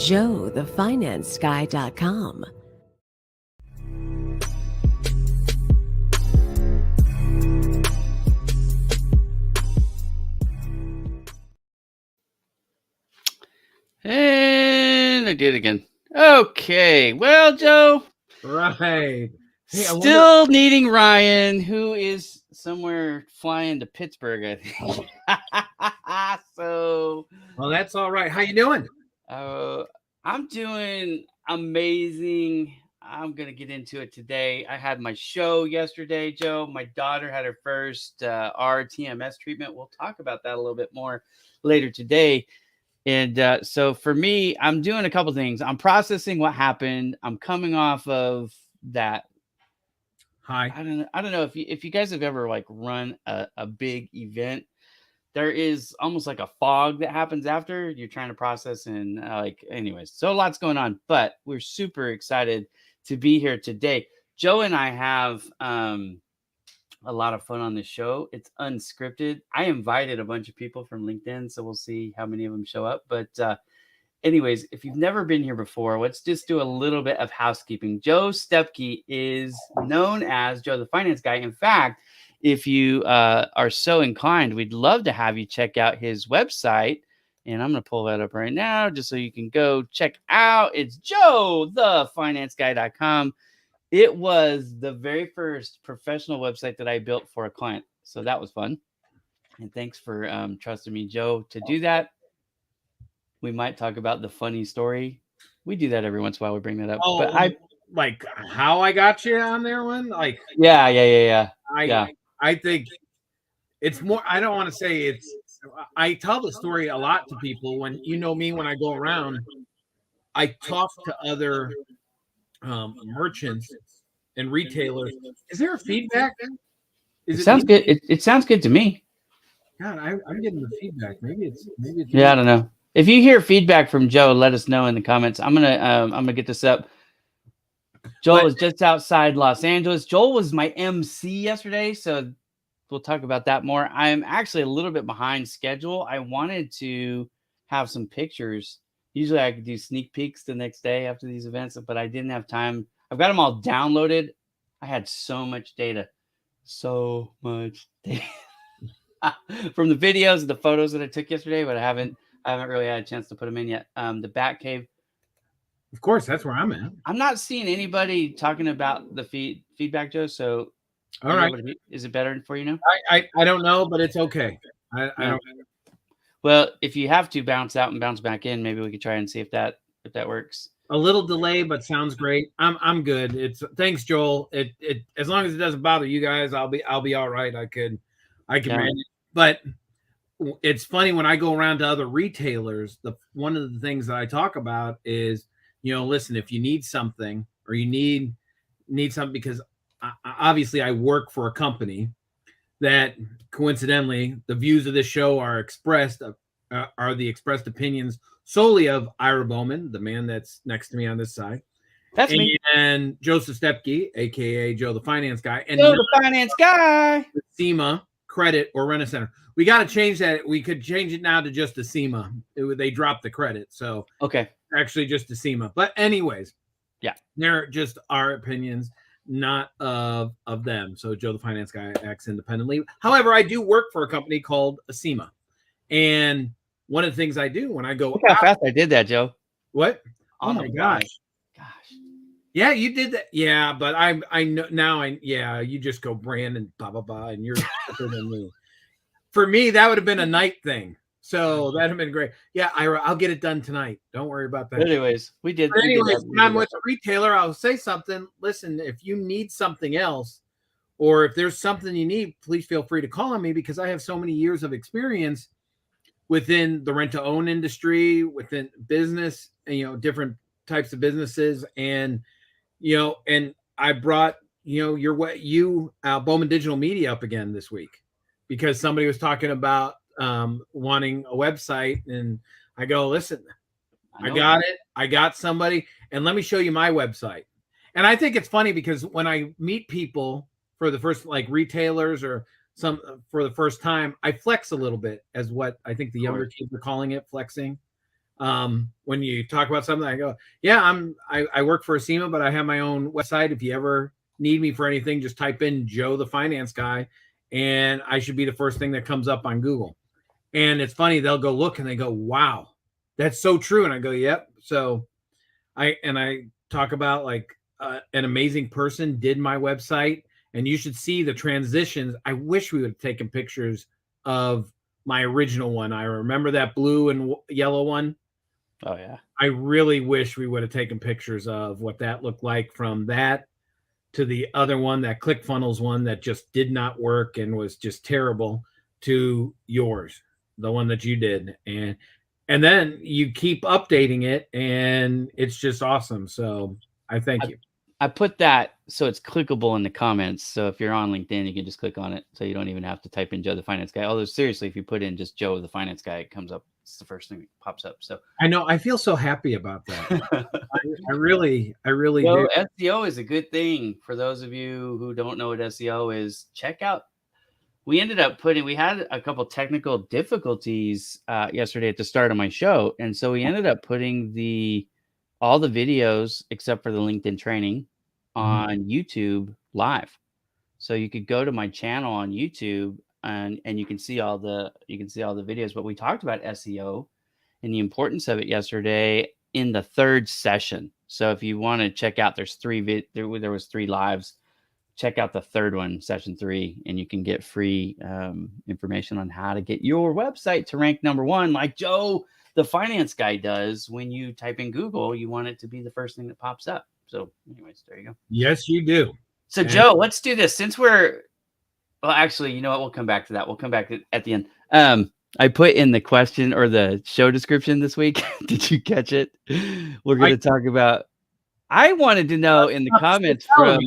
joethefinanceguy.com. And I did it again. Okay. Well, Joe. Right. Hey, still needing Ryan, who is somewhere flying to Pittsburgh, I think. So. Well, that's all right. How you doing? I'm doing amazing. I'm going to get into it today. I had my show yesterday, Joe. My daughter had her first RTMS treatment. We'll talk about that a little bit more later today. And so for me, I'm doing a couple things. I'm processing what happened. I'm coming off of that. Hi. I don't know if you guys have ever like run a big event. There is almost like a fog that happens after you're trying to process and anyways. So lots going on, but we're super excited to be here today. Joe and I have a lot of fun on the show. It's unscripted. I invited a bunch of people from LinkedIn, so we'll see how many of them show up. But anyways, if you've never been here before, let's just do a little bit of housekeeping. Joe Stepke is known as Joe the Finance Guy. In fact, if you are so inclined, we'd love to have you check out his website. And I'm going to pull that up right now just so you can go check out. It's joethefinanceguy.com. It was the very first professional website that I built for a client. So that was fun. And thanks for trusting me, Joe, to do that. We might talk about the funny story. We do that every once in a while. We bring that up. Oh, but I like how I got you on there one? Like yeah. I think it's more, I don't want to say it's, I tell the story a lot to people when, you know me, when I go around, I talk to other merchants and retailers. Is there a feedback? It sounds good. It sounds good to me. God, I'm getting the feedback. Maybe it's yeah, I don't know. If you hear feedback from Joe, let us know in the comments. I'm gonna get this up. Joel is just outside Los Angeles. Joel was my MC yesterday, so we'll talk about that more. I'm actually a little bit behind schedule. I wanted to have some pictures. Usually I could do sneak peeks the next day after these events, but I didn't have time. I've got them all downloaded. I had so much data. So much data. From the videos and the photos that I took yesterday, but I haven't really had a chance to put them in yet. The Bat Cave. Of course, that's where I'm at. I'm not seeing anybody talking about the feedback, Joe. So, all right, is it better for you now? I don't know, but it's okay. I don't. Well, if you have to bounce out and bounce back in, maybe we could try and see if that works. A little delay, but sounds great. I'm good. It's thanks, Joel. It as long as it doesn't bother you guys, I'll be all right. I can manage. But it's funny when I go around to other retailers. One of the things that I talk about is, listen, if you need something or you need something, because obviously I work for a company that coincidentally the views of this show are the expressed opinions solely of Ira Bowman, the man that's next to me on this side. That's me. And Joseph Stepke, aka Joe the Finance Guy. And Joe the Finance Guy. SEMA, Credit, or Rent-A-Center. We got to change that. We could change it now to just the SEMA. They dropped the credit. So okay. Actually just the SEMA. But anyways, yeah, they're just our opinions, not of them. So Joe the Finance Guy acts independently. However, I do work for a company called SEMA. And one of the things I do when I go look how fast I did that, Joe. What? Oh my gosh. Yeah, you did that. Yeah, but I know now. You just go brand and blah blah blah, and you're better than me. For me, that would have been a night thing. So that'd have been great. Yeah, I'll get it done tonight. Don't worry about that. Anyways, we did. Anyways, when I'm with a retailer, I'll say something. Listen, if you need something else, or if there's something you need, please feel free to call on me, because I have so many years of experience within the rent-to-own industry, within business, and, different types of businesses. And, and I brought, Bowman Digital Media up again this week, because somebody was talking about wanting a website. And I go, listen, I got it. I got somebody, and let me show you my website. And I think it's funny because when I meet people for the first, like retailers or for the first time, I flex a little bit, as what I think the younger kids are calling it, flexing. When you talk about something, I go, yeah, I work for Acima, but I have my own website. If you ever need me for anything, just type in Joe the finance guy, and I should be the first thing that comes up on Google. And it's funny, they'll go look and they go, wow, that's so true. And I go, yep. So I talk about like an amazing person did my website, and you should see the transitions. I wish we would have taken pictures of my original one. I remember that blue and yellow one. Oh yeah. I really wish we would have taken pictures of what that looked like from that to the other one, that ClickFunnels one that just did not work and was just terrible, to yours, the one that you did. And then you keep updating it, and it's just awesome. So I thank you. I put that so it's clickable in the comments. So if you're on LinkedIn, you can just click on it. So you don't even have to type in Joe the Finance Guy. Although seriously, if you put in just Joe the Finance Guy, it comes up. It's the first thing that pops up. So I know, I feel so happy about that. I really so do. SEO is a good thing. For those of you who don't know what SEO is, check out. We ended up we had a couple technical difficulties yesterday at the start of my show. And so we ended up putting all the videos except for the LinkedIn training on YouTube live. So you could go to my channel on YouTube and you can see all the videos. But we talked about SEO and the importance of it yesterday in the third session. So if you want to check out, there was 3 lives. Check out the third one, session 3, and you can get free information on how to get your website to rank #1, like Joe the Finance Guy does. When you type in Google, you want it to be the first thing that pops up. So anyways, there you go. Yes, you do. So Joe, let's do this. Since actually, you know what? We'll come back to that. We'll come back at the end. I put in the question or the show description this week. Did you catch it? We're going to talk about, I wanted to know in the comments from,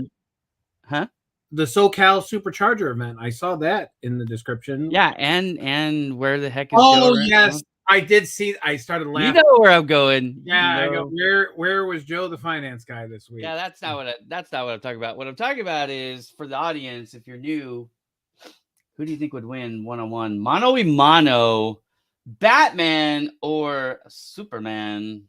the SoCal Supercharger event. I saw that in the description. Yeah, and where the heck is Joe? Yes, I did see. I started laughing. You know where I'm going. Yeah, I go, where was Joe the Finance Guy this week? Yeah, that's not what I'm talking about. What I'm talking about is, for the audience, if you're new, who do you think would win one-on-one, mano a mano, Batman or Superman?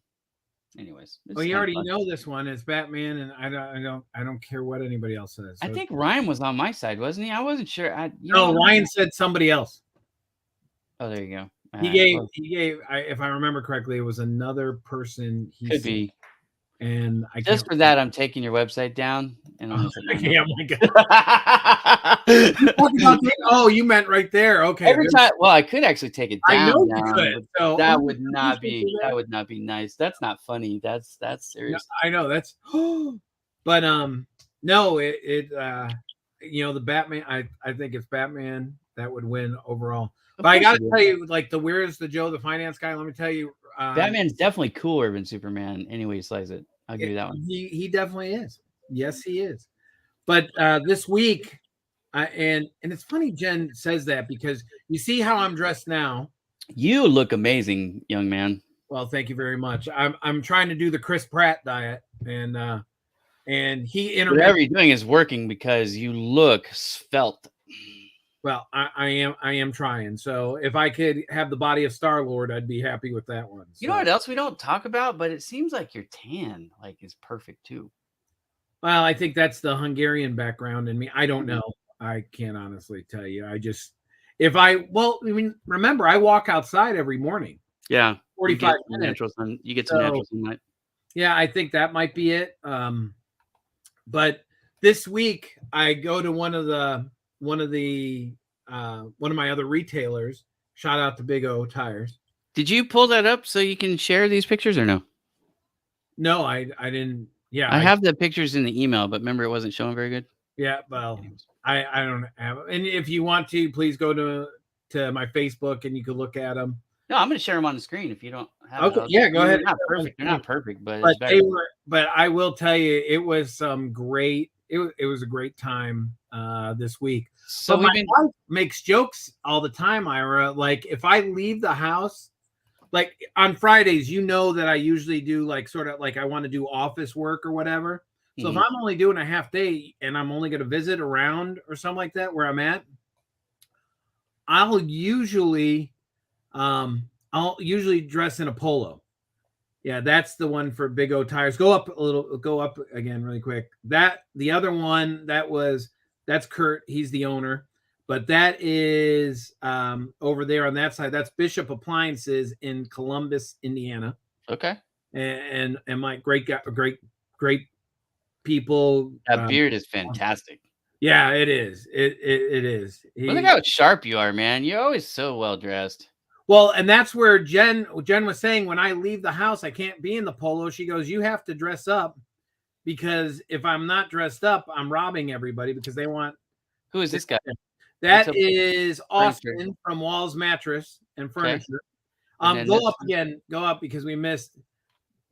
Anyways, well, you already know this one is Batman, and I don't care what anybody else says. So I think Ryan was on my side, wasn't he? I wasn't sure. Ryan said somebody else. Oh, there you go. He gave. If I remember correctly, it was another person. Could be. And I just for that, I'm taking your website down. And I'm yeah, my God. Oh, you meant right there. Okay. Every time, well, I could actually take it down. I know you could. So that would not be nice. That's not funny. That's serious. No, I know that's. But no, the Batman. I think it's Batman that would win overall. But I got to tell you, like, where's the Joe the Finance Guy? Let me tell you, Batman's definitely cooler than Superman. Anyway, you slice it. I'll give you that one. He definitely is. Yes, he is. But this week, and it's funny Jen says that, because you see how I'm dressed now. You look amazing, young man. Well, thank you very much. I'm trying to do the Chris Pratt diet, and he whatever you're doing is working, because you look svelte. Well, I am trying. So if I could have the body of Star-Lord, I'd be happy with that one. So. You know what else we don't talk about? But it seems like your tan is perfect too. Well, I think that's the Hungarian background in me. I don't know. I can't honestly tell you. Remember, I walk outside every morning. Yeah. 45 minutes. You get some natural sunlight. Yeah, I think that might be it. But this week I go to one of my other retailers. Shout out to Big O Tires. Did you pull that up so you can share these pictures or no? No, I didn't. Yeah, I have the pictures in the email, but remember, it wasn't showing very good. Yeah, well, I don't have. And if you want to, please go to my Facebook and you can look at them. No, I'm going to share them on the screen if you don't have. Okay, yeah, go ahead. They're not perfect, but But I will tell you, it was some great. It was a great time this week. So my wife makes jokes all the time, Ira. Like, if I leave the house, like on Fridays, that I usually do sort of I want to do office work or whatever. So if I'm only doing a half day and I'm only going to visit around or something like that where I'm at, I'll usually dress in a polo. Yeah, that's the one for Big O Tires. Go up a little, go up again really quick. The other one that's Kurt. He's the owner, but that is over there on that side. That's Bishop Appliances in Columbus, Indiana. Okay. And my great people. That beard is fantastic. Yeah, it is. It is. Look how sharp you are, man. You're always so well dressed. Well, and that's where Jen was saying, when I leave the house, I can't be in the polo. She goes, you have to dress up, because if I'm not dressed up, I'm robbing everybody, because they want. Who is this guy? That is Austin from Walls Mattress and Furniture. Okay. Go up again. Go up, because we missed.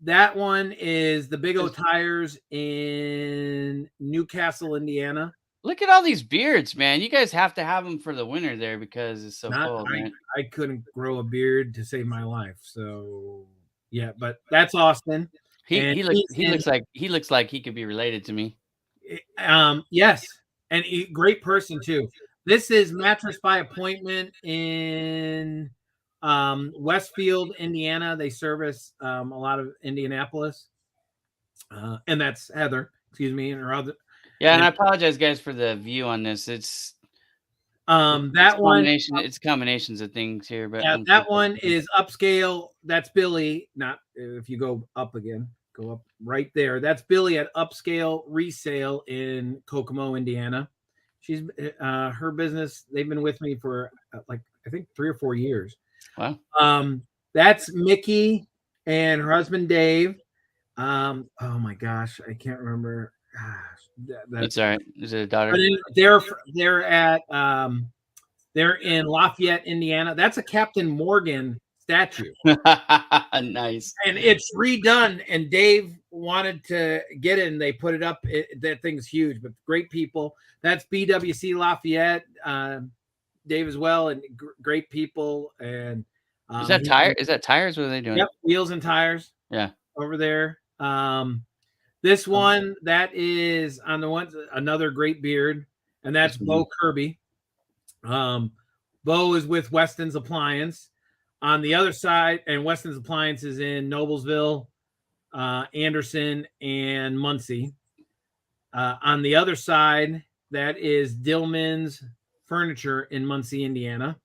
That one is the Big O Tires in Newcastle, Indiana. Look at all these beards, man. You guys have to have them for the winter there, because it's so cold, man. I couldn't grow a beard to save my life. So yeah, but that's Austin. He looks like he could be related to me. Yes. And great person too. This is Mattress by Appointment in Westfield, Indiana. They service a lot of Indianapolis. And that's Heather, excuse me, and her other. Yeah, and I apologize, guys, for the view on this. It's combinations of things here, but yeah, that one is upscale. That's Billy. Not if you go up again, go up right there. That's Billy at Upscale Resale in Kokomo, Indiana. She's her business. They've been with me for I think 3 or 4 years. Wow. That's Mickey and her husband Dave. Oh my gosh, I can't remember. That's all right. Is it a daughter? They're at they're in Lafayette, Indiana. That's a Captain Morgan statue. Nice. And it's redone, and Dave wanted to get it, and they put it up. That thing's huge, but great people. That's BWC Lafayette, Dave as well, and great people. And is that tires? What are they doing? Yep, wheels and tires. Yeah, over there. This one, that is on the one, another great beard, and that's Bo Kirby. Bo is with Weston's Appliance. On the other side, and Weston's Appliance is in Noblesville, Anderson, and Muncie. On the other side, that is Dillman's Furniture in Muncie, Indiana.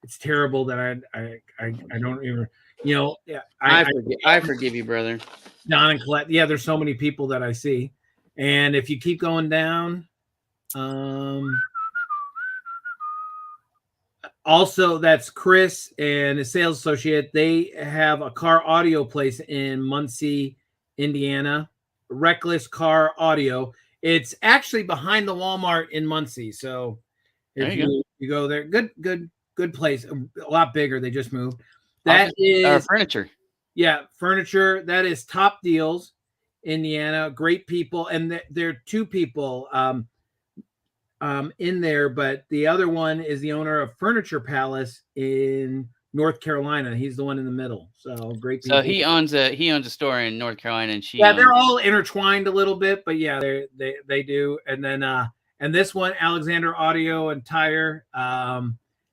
It's terrible that I don't even, I forgive you, brother. Don and Colette. Yeah, there's so many people that I see. And if you keep going down, also that's Chris and his sales associate. They have a car audio place in Muncie, Indiana. Reckless Car Audio. It's actually behind the Walmart in Muncie. So if you go there, good place, a lot bigger. They just moved. That is furniture. Yeah, furniture. That is Top Deals, Indiana. Great people, and there are 2 people in there, but the other one is the owner of Furniture Palace in North Carolina. He's the one in the middle. So great people. So he owns a store in North Carolina, and they're all intertwined a little bit, but yeah, they do. And then and this one, Alexander Audio and Tire.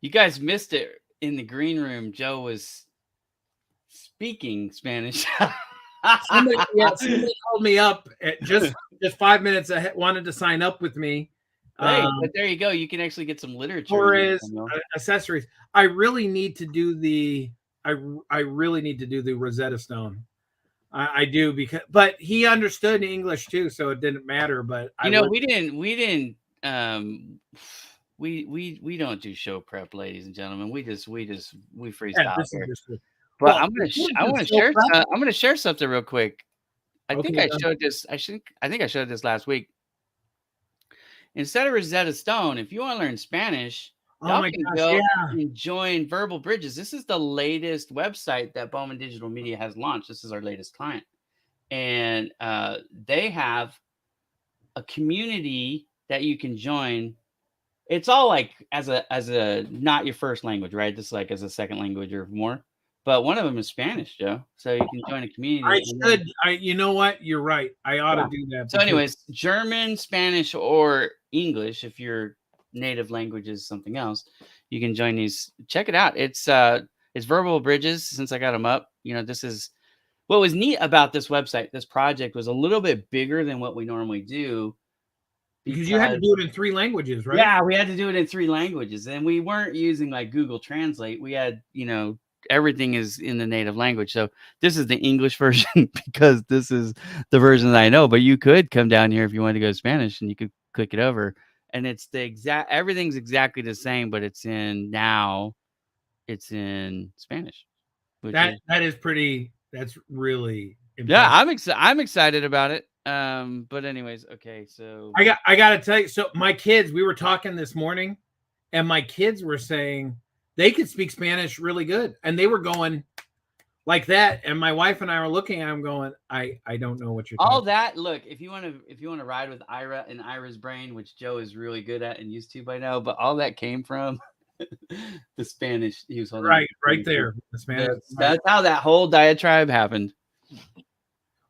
You guys missed it in the green room. Joe was speaking Spanish. somebody called me up at just 5 minutes ahead, wanted to sign up with me. Hey, but there you go. You can actually get some literature for his accessories. I really need to do the Rosetta Stone. I do, but he understood English too, so it didn't matter. But we don't do show prep, ladies and gentlemen. We freestyle here. But I want to share something real quick. I think I showed this last week. Instead of Rosetta Stone, if you want to learn Spanish, y'all can go and join Verbal Bridges. This is the latest website that Bowman Digital Media has launched. This is our latest client. And they have a community that you can join. It's all like as a not your first language, right? This is like as a second language or more. But one of them is Spanish, Joe. So you can join a community. You know what? You're right. I ought to do that. So anyways, German, Spanish, or English, if your native language is something else, you can join these. Check it out. It's It's verbal bridges. Since I got them up, this is what was neat about this website. This project was a little bit bigger than what we normally do. Because you had to do it in 3 languages, right? Yeah, we had to do it in 3 languages, and we weren't using like Google Translate. We had, everything is in the native language. So this is the English version because this is the version that I know. But you could come down here if you wanted to go Spanish, and you could click it over, and it's everything's exactly the same, but it's in Spanish. That is pretty. That's really impressive. Yeah, I'm excited about it. But anyways, okay, so I gotta tell you, so my kids, we were talking this morning, and my kids were saying they could speak Spanish really good, and they were going like that, and my wife and I were looking at them going, I don't know what you're talking all that. Look, if you want to ride with Ira and Ira's Brain, which Joe is really good at and used to by now, but all that came from the Spanish he was holding. Right there, the Spanish. That's how that whole diatribe happened.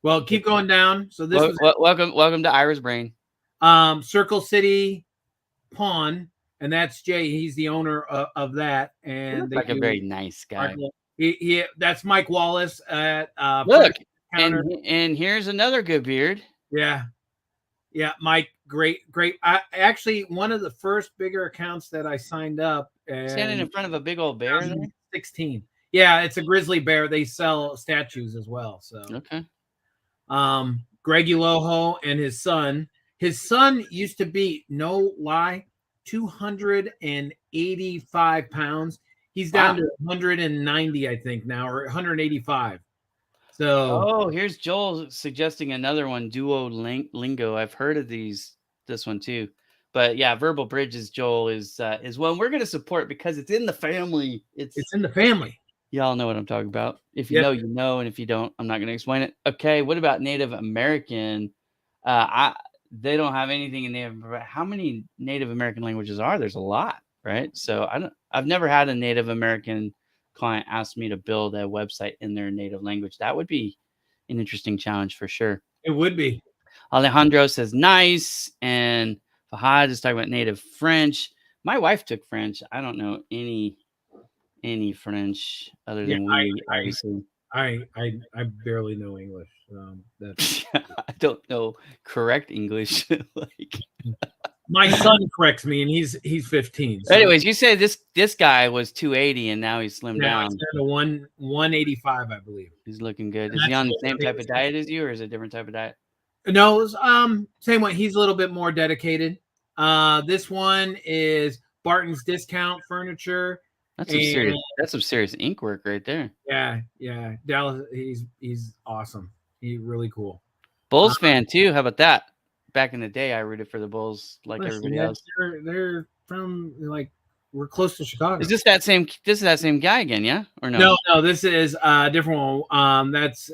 Well, keep going down. So this was welcome to Iras Brain. Circle City Pawn, and that's Jay. He's the owner of that, and like a very nice guy. That's Mike Wallace at look, and here's another good beard. Yeah, Mike, great. I actually one of the first bigger accounts that I signed up. Standing in front of a big old bear. 2016. Yeah, it's a grizzly bear. They sell statues as well. So okay. Greg Uloho and his son. His son used to be, no lie, 285 pounds. He's down to 190, I think, now, or 185. So here's Joel suggesting another one, Duolingo. I've heard of this one too. But yeah, Verbal Bridges, Joel, is one we're gonna support because it's in the family. It's in the family. Y'all know what I'm talking about. If you know, you know, and if you don't, I'm not going to explain it. Okay, what about Native American? They don't have anything in Native. How many Native American languages are there? There's a lot, right? So I've never had a Native American client ask me to build a website in their native language. That would be an interesting challenge for sure. It would be. Alejandro says nice, and Fahad is talking about native French. My wife took French. I don't know any French other than obviously. I barely know English. I don't know correct English. My son corrects me, and he's 15. So. Anyways, you say this guy was 280, and now he's slimmed down. He's down to 185, I believe. He's looking good. Is he on the same type of diet as you, or is it a different type of diet? No, same one. He's a little bit more dedicated. This one is Barton's Discount Furniture. That's some serious ink work right there. Yeah. Dallas, he's awesome. He's really cool. Bulls fan too. How about that? Back in the day, I rooted for the Bulls like everybody else. They're from we're close to Chicago. Is this that same guy again? Yeah or no? No. This is a different one. That's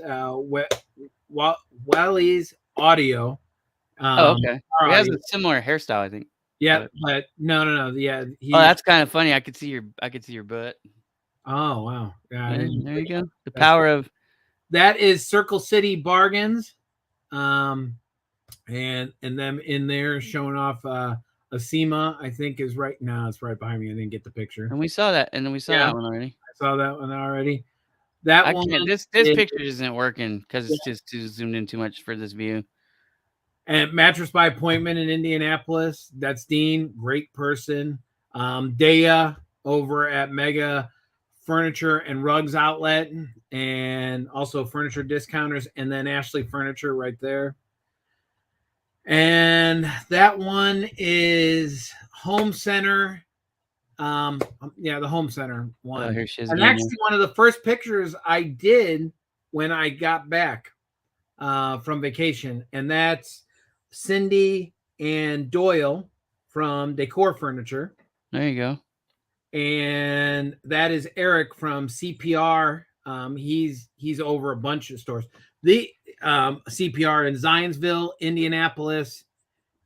Wally's Audio. Okay. He has a similar hairstyle, I think. Yeah, but no. Yeah. That's kind of funny. I could see your butt. Oh wow! Yeah, there you go. The power of that is Circle City Bargains, and them in there showing off Asima. I think is right now. It's right behind me. I didn't get the picture. And we saw that. And then we saw that one already. I saw that one already. This picture isn't working because it's just too zoomed in too much for this view. And Mattress by Appointment in Indianapolis. That's Dean, great person. Dea over at Mega Furniture and Rugs Outlet, and also Furniture Discounters, and then Ashley Furniture right there. And that one is Home Center. The Home Center one. Oh, here she is. And actually, one of the first pictures I did when I got back from vacation, and that's Cindy and Doyle from Decor Furniture. There you go. And that is Eric from CPR. He's over a bunch of stores. The CPR in Zionsville, Indianapolis,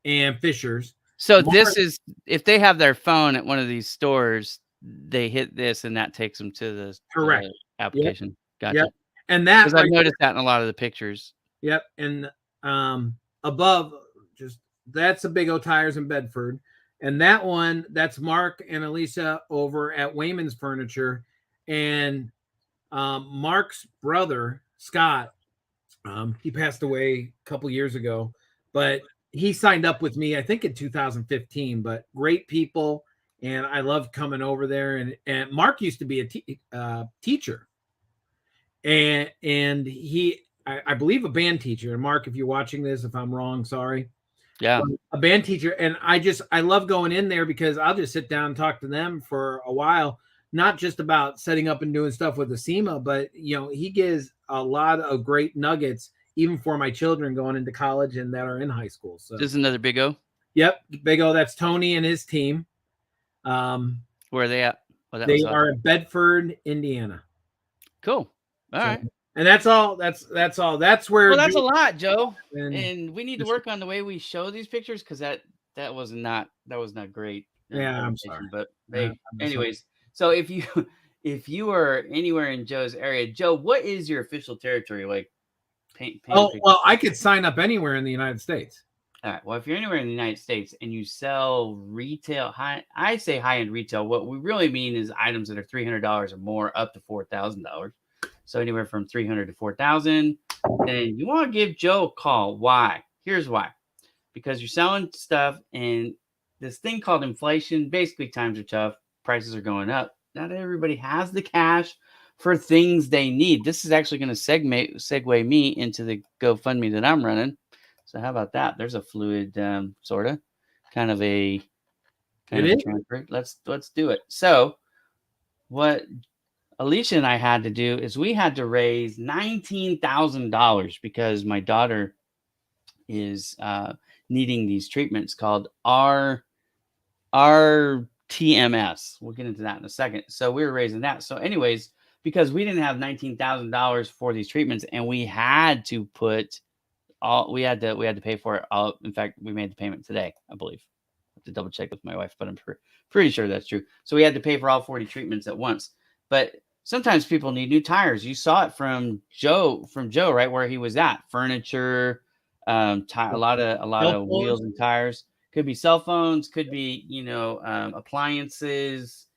and Fishers. So this is if they have their phone at one of these stores, they hit this and that takes them to the correct application. Yep. Gotcha. Yep. And that because I've noticed that in a lot of the pictures. Yep. And above, just that's a Big O Tires in Bedford. And that one, that's Mark and Elisa over at Wayman's Furniture. And Mark's brother, Scott, he passed away a couple years ago, but he signed up with me, I think in 2015, but great people. And I love coming over there. And Mark used to be a teacher, and I believe a band teacher. And Mark, if you're watching this, if I'm wrong, sorry. Yeah. A band teacher. And I love going in there because I'll just sit down and talk to them for a while, not just about setting up and doing stuff with the SEMA, but he gives a lot of great nuggets, even for my children going into college and that are in high school. So Just another Big O. Yep, Big O. That's Tony and his team. Where are they at? Well, they are in Bedford, Indiana. Cool. All right. And that's all. That's all. That's where. Well, that's a lot, Joe. And we need to work on the way we show these pictures because that was not great. Yeah, I'm sorry. But hey, anyways, so if you are anywhere in Joe's area, Joe, what is your official territory like? Well, I could sign up anywhere in the United States. All right. Well, if you're anywhere in the United States and you sell retail, I say high-end retail. What we really mean is items that are $300 or more, up to $4,000. So anywhere from $300 to $4,000. Then you want to give Joe a call. Why? Here's why. Because you're selling stuff, and this thing called inflation. Basically, times are tough. Prices are going up. Not everybody has the cash for things they need. This is actually going to segue me into the GoFundMe that I'm running. So how about that? There's a fluid sort of kind of a transfer. Let's do it. So what Alicia and I had to do is we had to raise $19,000 because my daughter is needing these treatments called RTMS. We'll get into that in a second. So we were raising that. So anyways, because we didn't have $19,000 for these treatments, and we had to put we had to pay for it all. In fact, we made the payment today, I believe. I have to double check with my wife, but I'm pretty sure that's true. So we had to pay for all 40 treatments at once. But sometimes people need new tires. You saw it from Joe, right where he was at. Furniture, a lot of wheels and tires. Could be cell phones, could be appliances,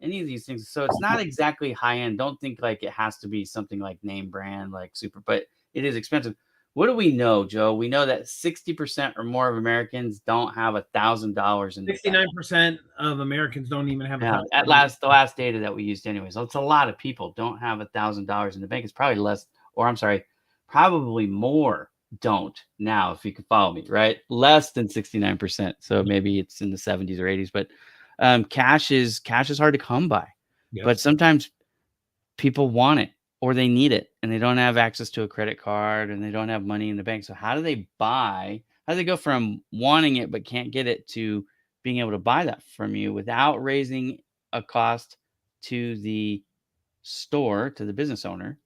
any of these things. So it's not exactly high end. Don't think like it has to be something like name brand, like super, but it is expensive. What do we know, Joe? We know that 60% or more of Americans don't have $1,000 in the 69% of Americans don't even have the last data that we used anyways. So it's a lot of people don't have $1,000 in the bank. It's probably less, or I'm sorry, probably more don't now, if you can follow me, right? Less than 69%. So maybe it's in the 70s or 80s, but cash is hard to come by. Yep. But sometimes people want it, or they need it, and they don't have access to a credit card, and they don't have money in the bank. So how do they go from wanting it but can't get it to being able to buy that from you without raising a cost to the store, to the business owner?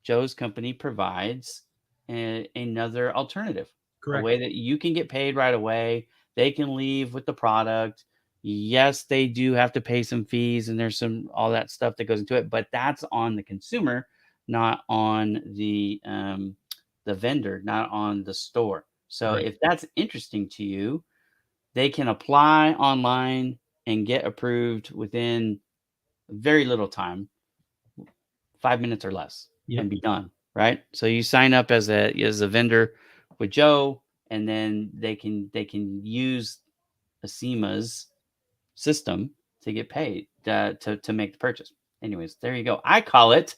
Joe's company provides another alternative. Correct. A way that you can get paid right away. They can leave with the product. Yes, they do have to pay some fees, and there's all that stuff that goes into it, but that's on the consumer, not on the vendor, not on the store. So right. If that's interesting to you, they can apply online and get approved within very little time, 5 minutes or less, and be done. Right. So you sign up as a vendor with Joe, and then they can use SEMA's system to get paid to make the purchase. Anyways, there you go. I call it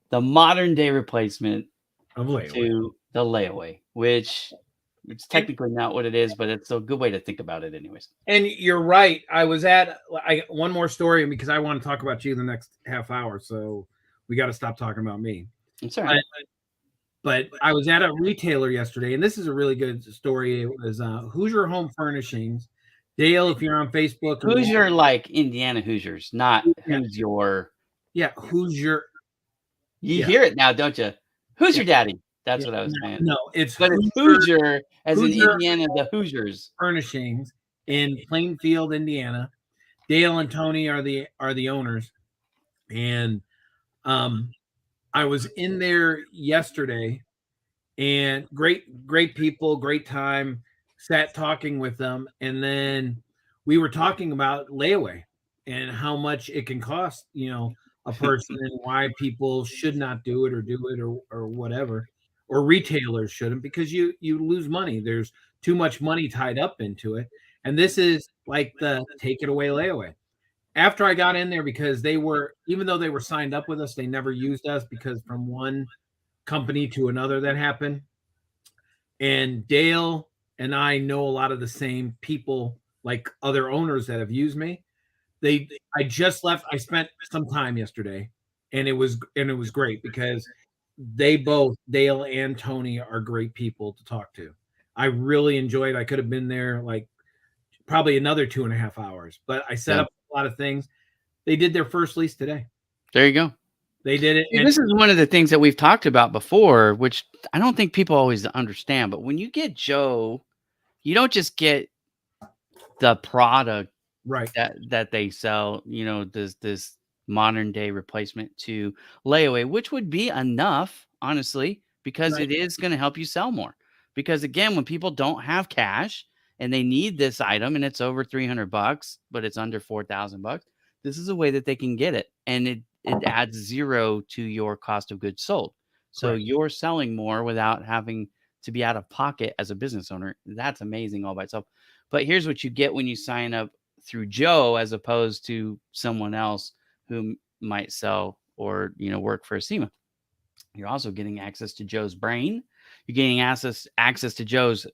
the modern day replacement of layaway. To the layaway, which it's technically not what it is, but it's a good way to think about it anyways. And you're right. I one more story, because I want to talk about you the next half hour, so we got to stop talking about me. That's all right. But I was at a retailer yesterday, and this is a really good story. It was Hoosier Home Furnishings. Dale, if you're on Facebook. Hoosier, like Indiana Hoosiers, not who's your. Yeah, Hoosier. You hear it now, don't you? Who's your daddy? That's what I was saying. No, it's Hoosier, as in Indiana, the Hoosiers. Furnishings in Plainfield, Indiana. Dale and Tony are the owners. And I was in there yesterday, and great people, great time. Sat talking with them, and then we were talking about layaway, and how much it can cost, a person, and why people should not do it, or whatever, or retailers shouldn't, because you lose money. There's too much money tied up into it. And this is like the take it away layaway. After I got in there, because even though they were signed up with us, they never used us, because from one company to another that happened. And Dale and I know a lot of the same people, like other owners that have used me. I just left. I spent some time yesterday, and it was great, because they both, Dale and Tony, are great people to talk to. I really enjoyed. I could have been there like probably another 2.5 hours, but I set up a lot of things. They did their first lease today. There you go. They did it. And this is one of the things that we've talked about before, which I don't think people always understand. But when you get Joe, you don't just get the product right that they sell, this modern day replacement to layaway, which would be enough, honestly, because Right. it is going to help you sell more. Because again, when people don't have cash and they need this item and it's over $300, but it's under $4,000, this is a way that they can get it. And it adds zero to your cost of goods sold. So Correct. you're selling more without having to be out of pocket as a business owner. That's amazing all by itself. But here's what you get when you sign up through Joe, as opposed to someone else who might sell or work for a SEMA. You're also getting access to Joe's brain. You're getting access to Joe's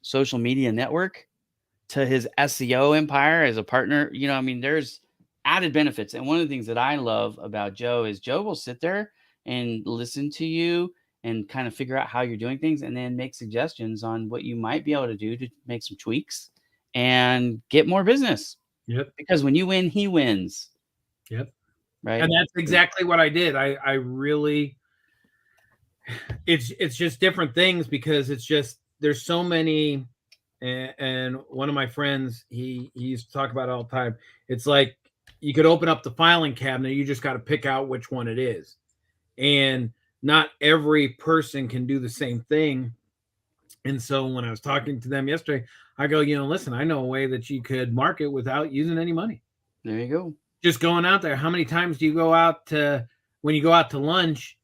social media network, to his SEO empire as a partner. There's added benefits. And one of the things that I love about Joe is Joe will sit there and listen to you and kind of figure out how you're doing things, and then make suggestions on what you might be able to do to make some tweaks and get more business. Yep. Because when you win, he wins. Yep. Right. And that's exactly what I did. I really, it's just different things, because it's just, there's so many. And one of my friends, he used to talk about it all the time. It's like you could open up the filing cabinet, you just got to pick out which one it is. And not every person can do the same thing. And so when I was talking to them yesterday, I go, listen, I know a way that you could market without using any money. There you go. Just going out there. How many times do you go out to, when you go out to lunch,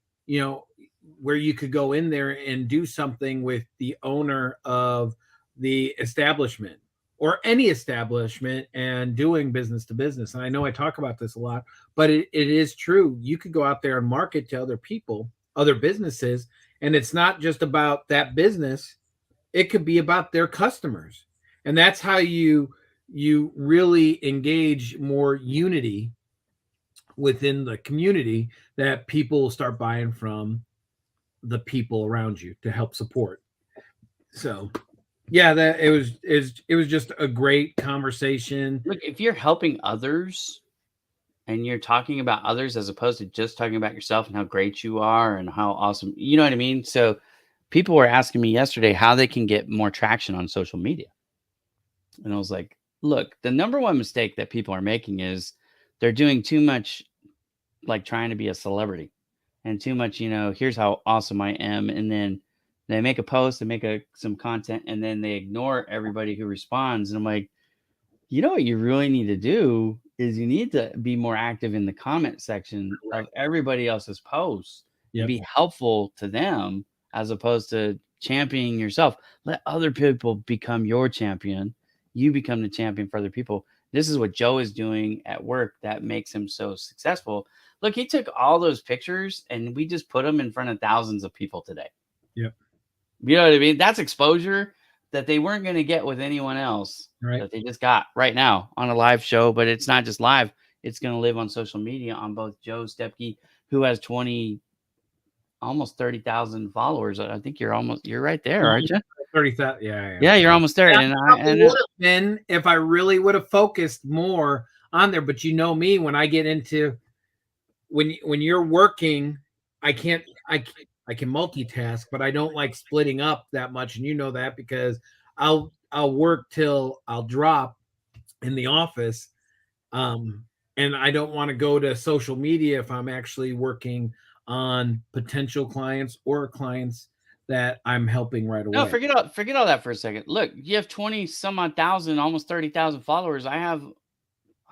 where you could go in there and do something with the owner of the establishment, or any establishment, and doing business to business. And I know I talk about this a lot, but it is true. You could go out there and market to other people, other businesses, and it's not just about that business. It could be about their customers. And that's how you really engage more unity within the community, that people will start buying from the people around you to help support. So yeah, that it was just a great conversation. Look, if you're helping others and you're talking about others as opposed to just talking about yourself and how great you are and how awesome, you know what I mean? So people were asking me yesterday how they can get more traction on social media. And I was like, look, the number one mistake that people are making is they're doing too much, like trying to be a celebrity, and too much, here's how awesome I am. And then they make a post, they make some content, and then they ignore everybody who responds. And I'm like, what you really need to do is you need to be more active in the comment section of everybody else's posts. Yep. Be helpful to them, as opposed to championing yourself. Let other people become your champion. You become the champion for other people. This is what Joe is doing at work that makes him so successful. Look, he took all those pictures and we just put them in front of thousands of people today. Yep. You know what I mean? That's exposure that they weren't going to get with anyone else, right, that they just got right now on a live show. But it's not just live. It's going to live on social media on both Joe Stepke, who has almost 30,000 followers. I think you're right there, aren't you? 30,000. Yeah, you're almost there. And I would have been if I really would have focused more on there. But me, when I get into, when you're working, I can multitask, but I don't like splitting up that much. And that, because I'll work till I'll drop in the office. And I don't want to go to social media if I'm actually working on potential clients or clients that I'm helping right away. No, forget all that for a second. Look, you have 20 some odd thousand, almost 30,000 followers. I have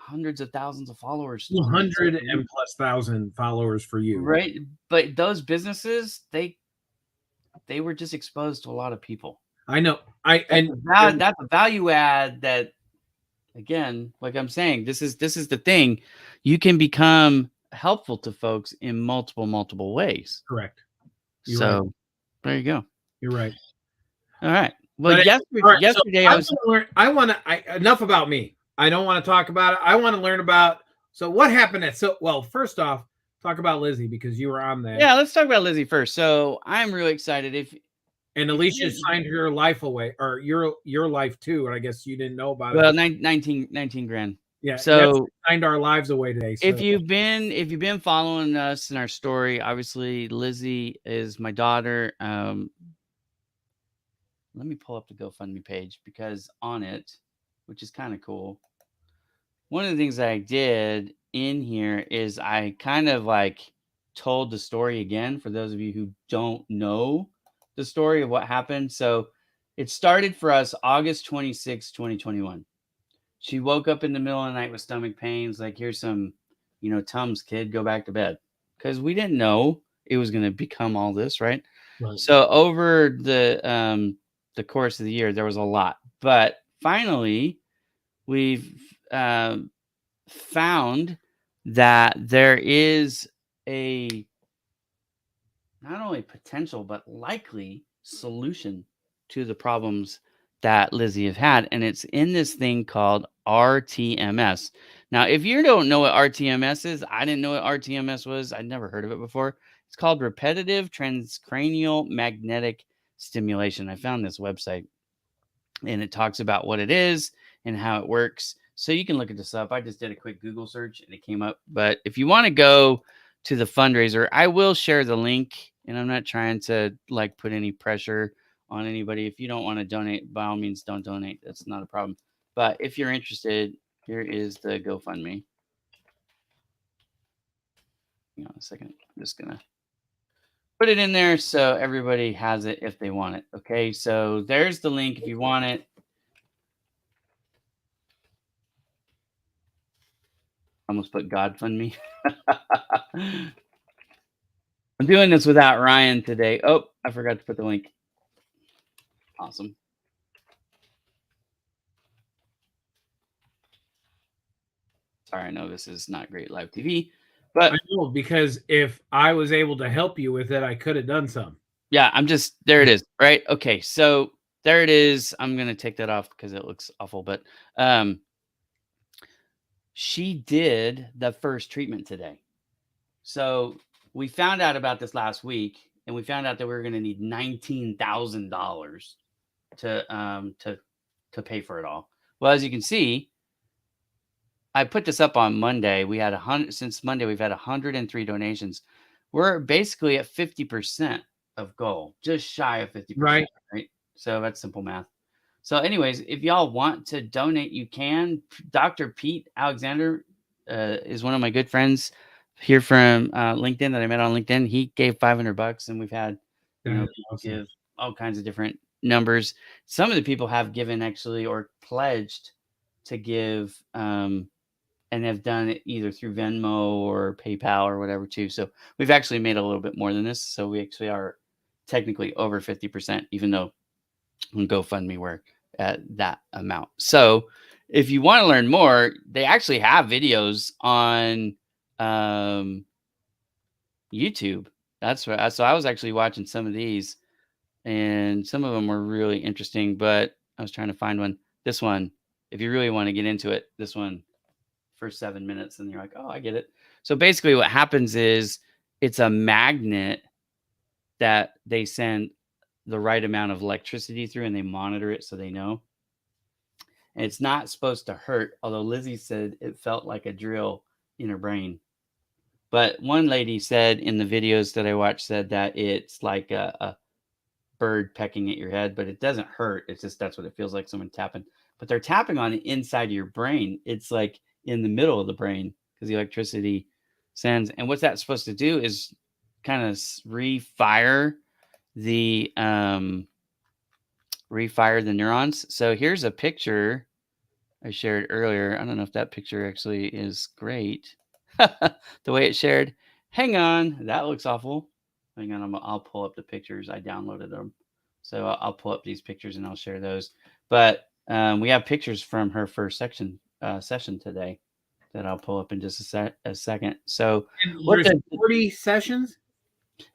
hundreds of thousands of followers. 200 and plus thousand followers for you. Right. But those businesses, they were just exposed to a lot of people. I know. That's a value add that, again, like I'm saying, this is the thing. You can become helpful to folks in multiple ways. Correct. There you go. You're right. All right. Well, yesterday I want to enough about me. I don't want to talk about it. I want to learn about. So what happened first off, talk about Lizzie because you were on there. Yeah, let's talk about Lizzie first. So I'm really excited. And Alicia signed her life away, or your life too. And I guess you didn't know about it. Well, 19 grand. Yeah. So signed our lives away today. So. If you've been following us in our story, obviously Lizzie is my daughter. Let me pull up the GoFundMe page because on it, which is kind of cool. One of the things that I did in here is I kind of like told the story again for those of you who don't know the story of what happened. So it started for us August 26, 2021. She woke up in the middle of the night with stomach pains. Like, here's some, Tums, kid, go back to bed. Because we didn't know it was going to become all this, right? So over the course of the year, there was a lot. But finally, we've found that there is a not only potential but likely solution to the problems that Lizzie have had, and it's in this thing called RTMS. Now, if you don't know what RTMS is, I didn't know what RTMS was. I'd never heard of it before. It's called repetitive transcranial magnetic stimulation. I found this website, and it talks about what it is and how it works. So you can look at this up. I just did a quick Google search and it came up. But if you want to go to the fundraiser, I will share the link, and I'm not trying to like put any pressure on anybody. If you don't want to donate, by all means, don't donate. That's not a problem. But if you're interested, here is the GoFundMe. Hang on a second. I'm just going to put it in there so everybody has it if they want it. Okay, so there's the link if you want it. Almost put GodFundMe. I'm doing this without Ryan today. Oh, I forgot to put the link. Awesome. Sorry, I know this is not great live TV, but I know, because if I was able to help you with it, I could have done some. Yeah, there it is, right? Okay, so there it is. I'm going to take that off because it looks awful, but she did the first treatment today. So we found out about this last week, and we found out that we were going to need $19,000 to pay for it all. Well, as you can see, I put this up on Monday. We had since Monday, we've had 103 donations. We're basically at 50% of goal, just shy of 50%. Right. So that's simple math. So anyways, if y'all want to donate, you can. Dr. Pete Alexander is one of my good friends here from LinkedIn that I met on LinkedIn. He gave $500, and we've had people give all kinds of different numbers. Some of the people have given actually or pledged to give and have done it either through Venmo or PayPal or whatever too. So we've actually made a little bit more than this. So we actually are technically over 50%, even though on GoFundMe we're at that amount. So if you want to learn more, they actually have videos on YouTube. That's right. So I was actually watching some of these, and some of them were really interesting, but I was trying to find one. This one, if you really want to get into it, this one for 7 minutes, and you're like, oh, I get it. So basically what happens is it's a magnet that they send the right amount of electricity through, and they monitor it so they know. And it's not supposed to hurt, although Lizzie said it felt like a drill in her brain. But one lady said in the videos that I watched said that it's like a bird pecking at your head, but it doesn't hurt. It's just that's what it feels like, someone tapping. But they're tapping on the inside of your brain. It's like in the middle of the brain because the electricity sends. And what that's supposed to do is kind of refire the neurons. So here's a picture. I shared earlier. I don't know if that picture actually is great. The way it's shared. Hang on, that looks awful. Hang on, I'll pull up the pictures. I downloaded them, so I'll pull up these pictures and I'll share those. But we have pictures from her first session today that I'll pull up in just a second. So there's 40 sessions.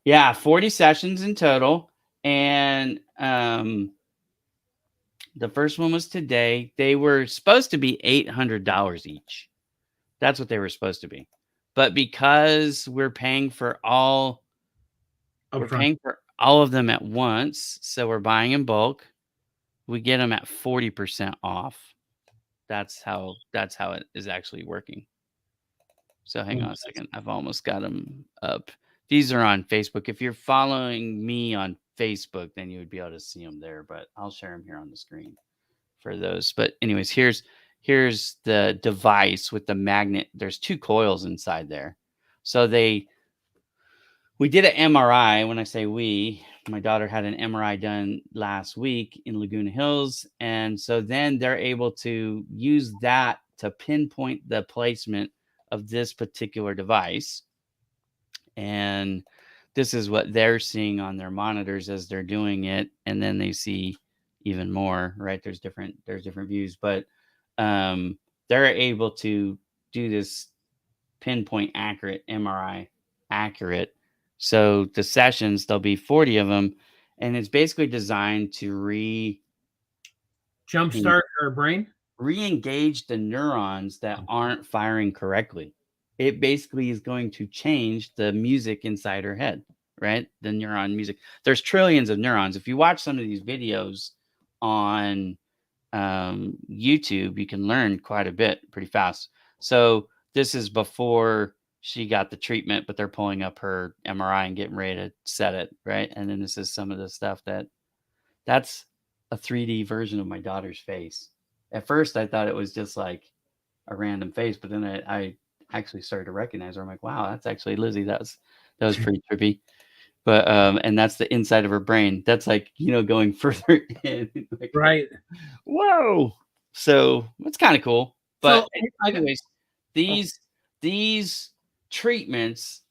Yeah, 40 sessions in total, and the first one was today. They were supposed to be $800 each. That's what they were supposed to be. But because we're paying for all of them at once, so we're buying in bulk, we get them at 40% off. That's how it is actually working. So hang on a second. I've almost got them up. These are on Facebook. If you're following me on Facebook, then you would be able to see them there, but I'll share them here on the screen for those. But anyways, here's the device with the magnet. There's 2 coils inside there. So we did an MRI. When I say we, my daughter had an MRI done last week in Laguna Hills. And so then they're able to use that to pinpoint the placement of this particular device. And this is what they're seeing on their monitors as they're doing it. And then they see even more, right? There's different views, but they're able to do this pinpoint accurate MRI accurate. So the sessions, there'll be 40 of them, and it's basically designed to jumpstart her brain, re-engage the neurons that aren't firing correctly. It basically is going to change the music inside her head, right? The neuron music. There's trillions of neurons. If you watch some of these videos on YouTube, you can learn quite a bit pretty fast. So this is before she got the treatment, but they're pulling up her MRI and getting ready to set it, right? And then this is some of the stuff that's a 3D version of my daughter's face. At first, I thought it was just like a random face, but then I actually started to recognize her. I'm like, wow, that's actually Lizzie. That was pretty trippy. But and that's the inside of her brain. That's like, going further in. Like, right? Whoa! So it's kind of cool. But So, anyways, these treatments,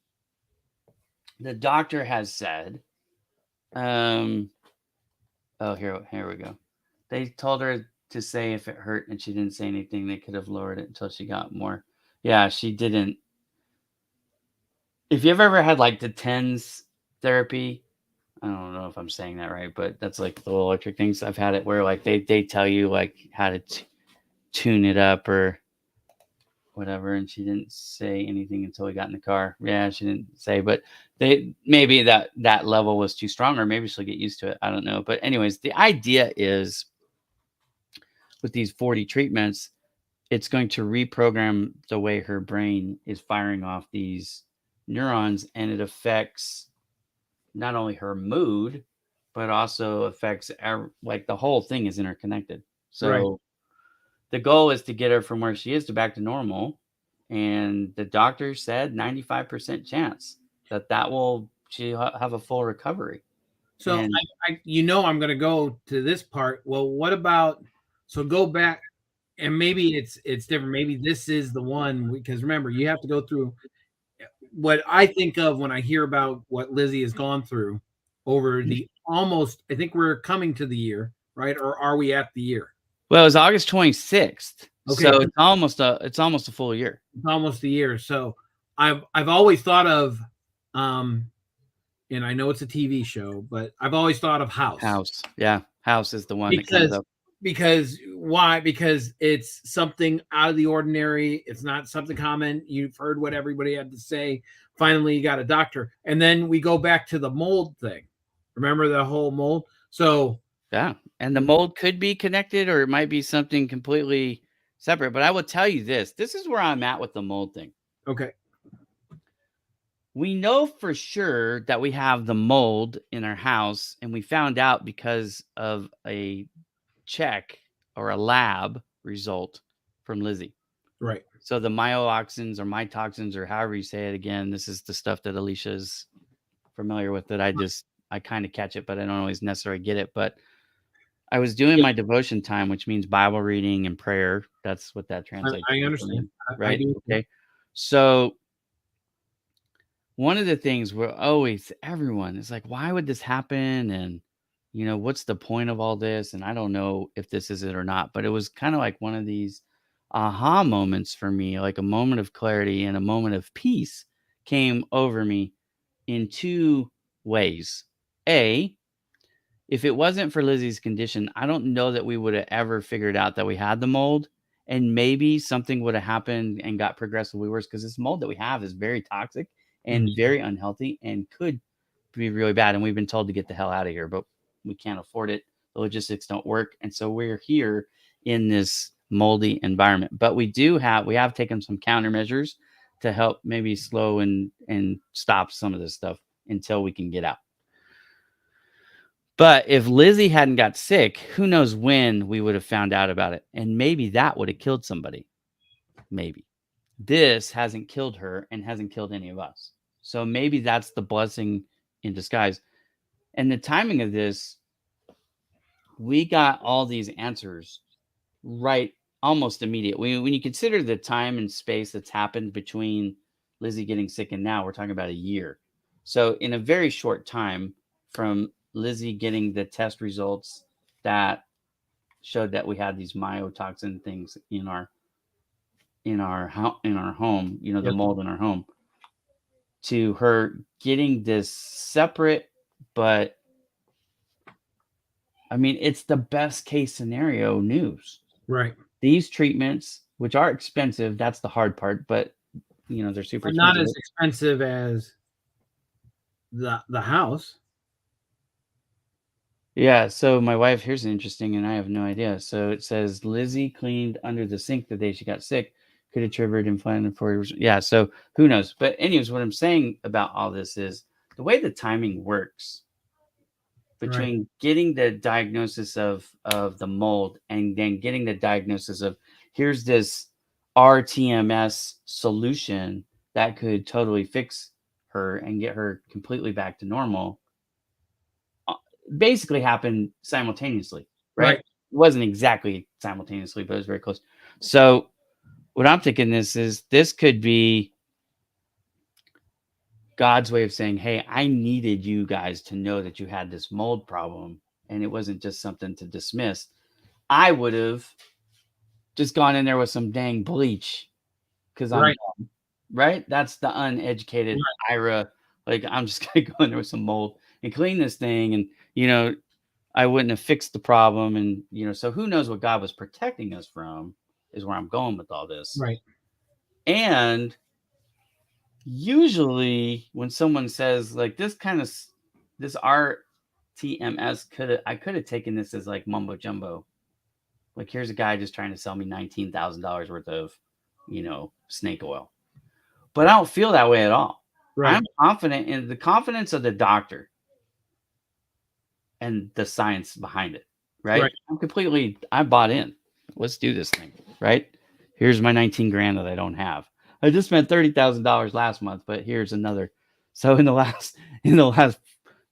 the doctor has said, oh, here we go. They told her to say if it hurt, and she didn't say anything. They could have lowered it until she got more. Yeah, she didn't. If you've ever had like the TENS therapy, I don't know if I'm saying that right, but that's like the little electric things. I've had it where like they tell you like how to tune it up or whatever, and she didn't say anything until we got in the car. Yeah, she didn't say, but maybe that level was too strong, or maybe she'll get used to it. I don't know. But anyways, the idea is with these 40 treatments, it's going to reprogram the way her brain is firing off these neurons, and it affects not only her mood, but also affects like the whole thing is interconnected. So the goal is to get her from where she is to back to normal. And the doctor said 95% chance that she'll have a full recovery. So I'm going to go to this part. Well, what about, so go back, and maybe it's different. Maybe this is the one, because remember, you have to go through what I think of when I hear about what Lizzie has gone through over the almost, I think we're coming to the year, right? Or are we at the year? Well, it was August 26th. Okay. So it's almost a full year. It's almost a year. So I've always thought of, and I know it's a TV show, but I've always thought of House. House. Yeah. House is the one that comes up. Because why? Because it's something out of the ordinary. It's not something common. You've heard what everybody had to say. Finally, you got a doctor. And then we go back to the mold thing. Remember the whole mold? So yeah. And the mold could be connected, or it might be something completely separate. But I will tell you this. This is where I'm at with the mold thing. Okay. We know for sure that we have the mold in our house, and we found out because of a check or a lab result from Lizzie. Right. So the myoxins or mytoxins, or however you say it again, this is the stuff that Alicia's familiar with, that I kind of catch it, but I don't always necessarily get it. But I was doing my devotion time, which means Bible reading and prayer. That's what that translates I to for understand. me, I right? do. Okay. So one of the things we're always, everyone is like, why would this happen? And, what's the point of all this? And I don't know if this is it or not, but it was kind of like one of these aha moments for me, like a moment of clarity and a moment of peace came over me in two ways. A, if it wasn't for Lizzie's condition, I don't know that we would have ever figured out that we had the mold. And maybe something would have happened and got progressively worse because this mold that we have is very toxic and very unhealthy and could be really bad. And we've been told to get the hell out of here, but we can't afford it. The logistics don't work. And so we're here in this moldy environment. But we have taken some countermeasures to help maybe slow and stop some of this stuff until we can get out. But if Lizzie hadn't got sick, who knows when we would have found out about it. And maybe that would have killed somebody. Maybe. This hasn't killed her and hasn't killed any of us. So maybe that's the blessing in disguise. And the timing of this, we got all these answers right almost immediately. When you consider the time and space that's happened between Lizzie getting sick and now, we're talking about a year. So in a very short time from Lizzie getting the test results that showed that we had these mycotoxin things in our home, the mold in our home, to her getting this separate, but I mean, it's the best case scenario news. Right. These treatments, which are expensive, that's the hard part, but they're super But expensive. not as expensive as the house. Yeah, so my wife, here's an interesting, and I have no idea. So it says Lizzie cleaned under the sink the day she got sick, could have triggered inflammatory. Yeah, so who knows? But anyways, what I'm saying about all this is the way the timing works between getting the diagnosis of the mold and then getting the diagnosis of here's this RTMS solution that could totally fix her and get her completely back to normal basically happened simultaneously, right? It wasn't exactly simultaneously, but it was very close. So what I'm thinking this could be God's way of saying, hey, I needed you guys to know that you had this mold problem and it wasn't just something to dismiss. I would have just gone in there with some dang bleach because I'm dumb, right? That's the uneducated Ira. Like, I'm just going to go in there with some mold and clean this thing. And, I wouldn't have fixed the problem. And, so who knows what God was protecting us from is where I'm going with all this. Right. And usually when someone says like this RTMS I could have taken this as like mumbo jumbo. Like, here's a guy just trying to sell me $19,000 worth of, snake oil. But I don't feel that way at all. Right. I'm confident in the confidence of the doctor and the science behind it. Right. I bought in. Let's do this thing. Right. Here's my 19 grand that I don't have. I just spent $30,000 last month, but here's another. So in the last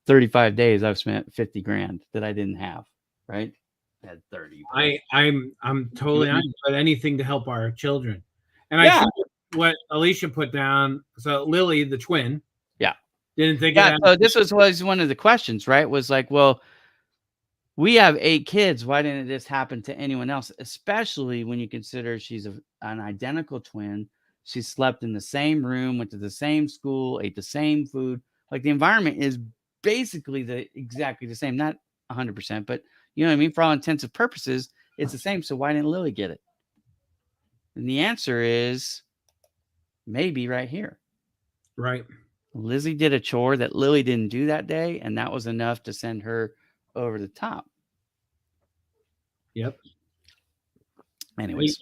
35 days, I've spent 50 grand that I didn't have. Right. I had 30. I'm totally on, but anything to help our children. And I think what Alicia put down. So Lily, the twin. Yeah. Didn't think of that. So this was one of the questions, right? Was like, well, we have 8 kids. Why didn't this happen to anyone else? Especially when you consider she's an identical twin. She slept in the same room, went to the same school, ate the same food. Like, the environment is basically exactly the same. Not 100%, but you know what I mean? For all intents and purposes, it's the same. So why didn't Lily get it? And the answer is maybe right here. Right. Lizzie did a chore that Lily didn't do that day, and that was enough to send her over the top. Yep. Anyways,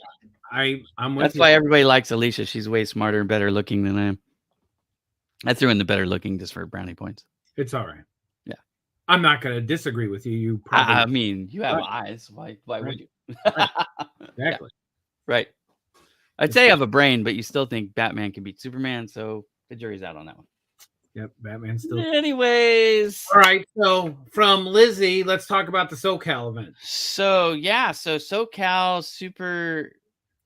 I'm with that's why everybody likes Alicia. She's way smarter and better looking than I am. I threw in the better looking just for brownie points. It's all right. Yeah. I'm not going to disagree with you. You probably. I mean, you have eyes. Why would you? Exactly. Right. I'd say you have a brain, but you still think Batman can beat Superman. So the jury's out on that one. Yep, Batman still. Anyways. All right. So from Lizzie, let's talk about the SoCal event. So SoCal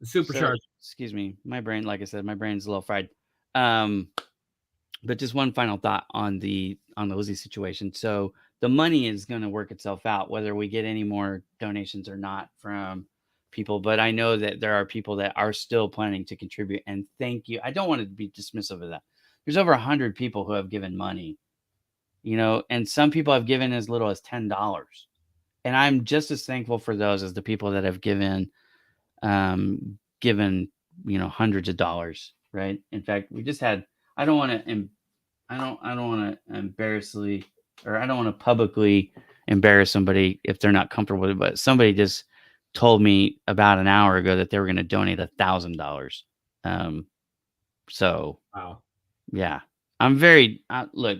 Supercharger. excuse me, my brain, like I said, my brain's a little fried. But just one final thought on the Lizzie situation. So the money is going to work itself out, whether we get any more donations or not from people. But I know that there are people that are still planning to contribute. And thank you. I don't want to be dismissive of that. There's over 100 people who have given money, and some people have given as little as $10. And I'm just as thankful for those as the people that have given, hundreds of dollars. Right. In fact, we just had, I don't want to embarrassingly, or I don't want to publicly embarrass somebody if they're not comfortable with it, but somebody just told me about an hour ago that they were going to donate $1,000. So wow. Yeah, I'm very, look,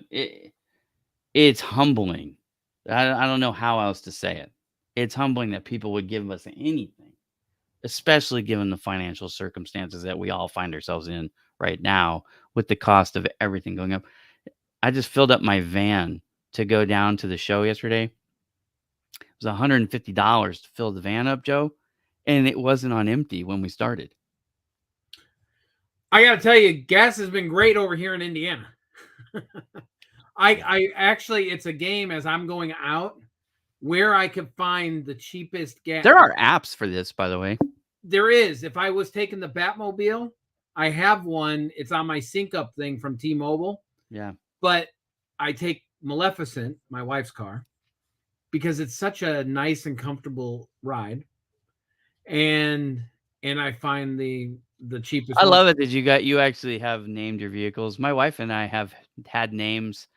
it's humbling. I don't know how else to say it. It's humbling that people would give us anything, especially given the financial circumstances that we all find ourselves in right now with the cost of everything going up. I just filled up my van to go down to the show yesterday. It was $150 to fill the van up, Joe, and it wasn't on empty when we started. I got to tell you, gas has been great over here in Indiana. I actually, it's a game as I'm going out where I could find the cheapest gas. There are apps for this, by the way. There is. If I was taking the Batmobile, I have one. It's on my sync up thing from T-Mobile. Yeah. But I take Maleficent, my wife's car, because it's such a nice and comfortable ride. And I find the cheapest. I love it that you actually have named your vehicles. My wife and I have had names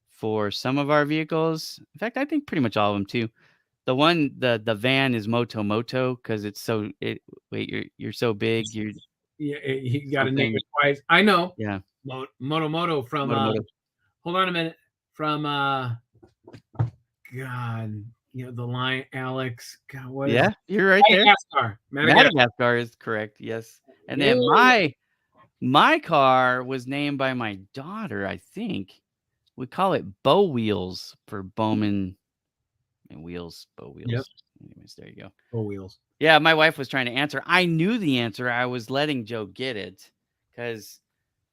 for some of our vehicles. In fact, I think pretty much all of them too. The one, the van is Moto because it's so you're so big. You got to name it twice. I know. Yeah. Moto from Moto. Hold on a minute. From God, the line Alex. God, what is it? You're right there. Madagascar is correct. Yes. And then my car was named by my daughter, I think. We call it Bow Wheels for Bowman and Wheels, Bow Wheels. Yep. Anyways, there you go. Bow Wheels. Yeah, my wife was trying to answer. I knew the answer. I was letting Joe get it because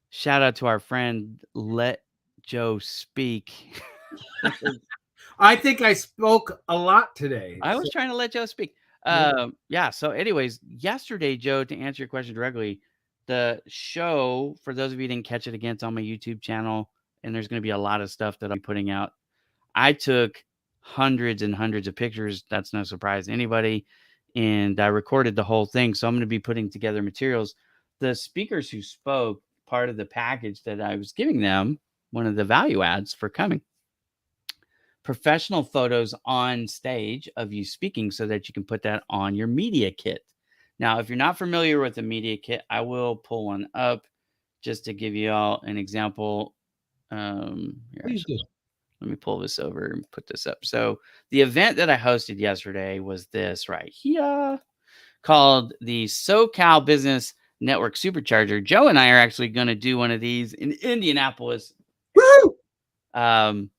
shout out to our friend, Let Joe Speak. I think I spoke a lot today. I was trying to let Joe speak. Yeah. So anyways, yesterday, Joe, to answer your question directly, the show, for those of you who didn't catch it, again, it's on my YouTube channel, and there's going to be a lot of stuff that I'll be putting out. I took hundreds and hundreds of pictures. That's no surprise to anybody. And I recorded the whole thing. So I'm going to be putting together materials. The speakers who spoke, part of the package that I was giving them, one of the value adds for coming, professional photos on stage of you speaking so that you can put that on your media kit. Now, if you're not familiar with the media kit, I will pull one up just to give you all an example. Please do. Let me pull this over and put this up. So the event that I hosted yesterday was this right here, called the SoCal Business Network Supercharger. Joe and I are actually going to do one of these in Indianapolis. Woo!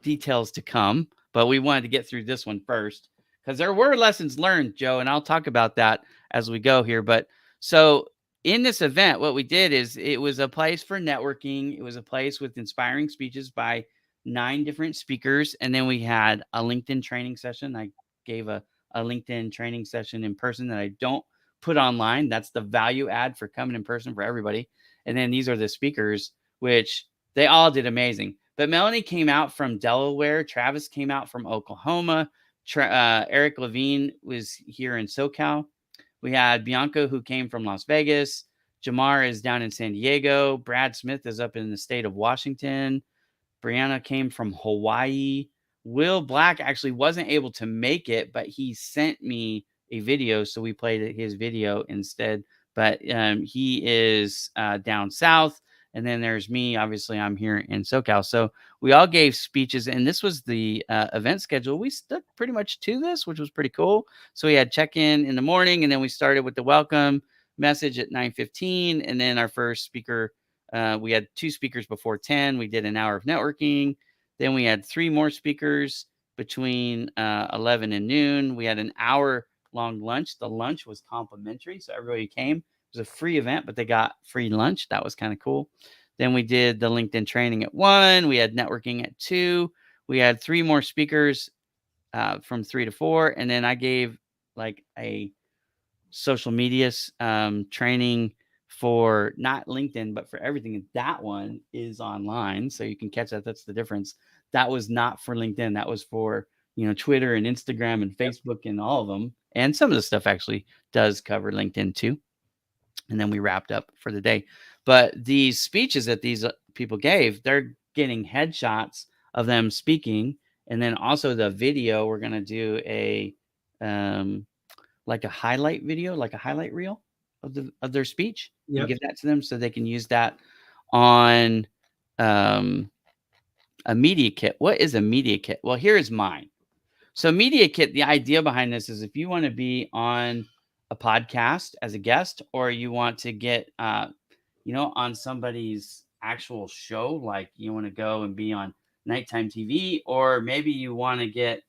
Details to come, but we wanted to get through this one first because there were lessons learned, Joe, and I'll talk about that as we go here. But so in this event, what we did is it was a place for networking. It was a place with inspiring speeches by 9 different speakers. And then we had a LinkedIn training session. I gave a LinkedIn training session in person that I don't put online. That's the value add for coming in person for everybody. And then these are the speakers, which they all did amazing. But Melanie came out from Delaware. Travis came out from Oklahoma. Eric Levine was here in SoCal. We had Bianca, who came from Las Vegas. Jamar is down in San Diego. Brad Smith is up in the state of Washington. Brianna came from Hawaii. Will Black actually wasn't able to make it, but he sent me a video, so we played his video instead. But he is down south. And then there's me. Obviously, I'm here in SoCal. So we all gave speeches, and this was the event schedule. We stuck pretty much to this, which was pretty cool. So we had check-in in the morning, and then we started with the welcome message at 9:15, and then our first speaker We had 2 speakers before 10. We did an hour of networking. Then we had 3 more speakers between 11 and noon. We had an hour-long lunch. The lunch was complimentary, so everybody came. It was a free event, but they got free lunch. That was kind of cool. Then we did the LinkedIn training at 1. We had networking at 2. We had 3 more speakers from 3 to 4. And then I gave like a social media training for not LinkedIn, but for everything. That one is online, so you can catch that. That's the difference. That was not for LinkedIn. That was for, Twitter and Instagram and Facebook and all of them. And some of the stuff actually does cover LinkedIn too. And then we wrapped up for the day. But these speeches that these people gave, they're getting headshots of them speaking. And then also the video, we're going to do a like a highlight video, like a highlight reel of their speech. And give that to them so they can use that on a media kit. What is a media kit? Well, here is mine. So media kit, the idea behind this is if you want to be on a podcast as a guest, or you want to get, on somebody's actual show, like you want to go and be on nighttime TV, or maybe you want to get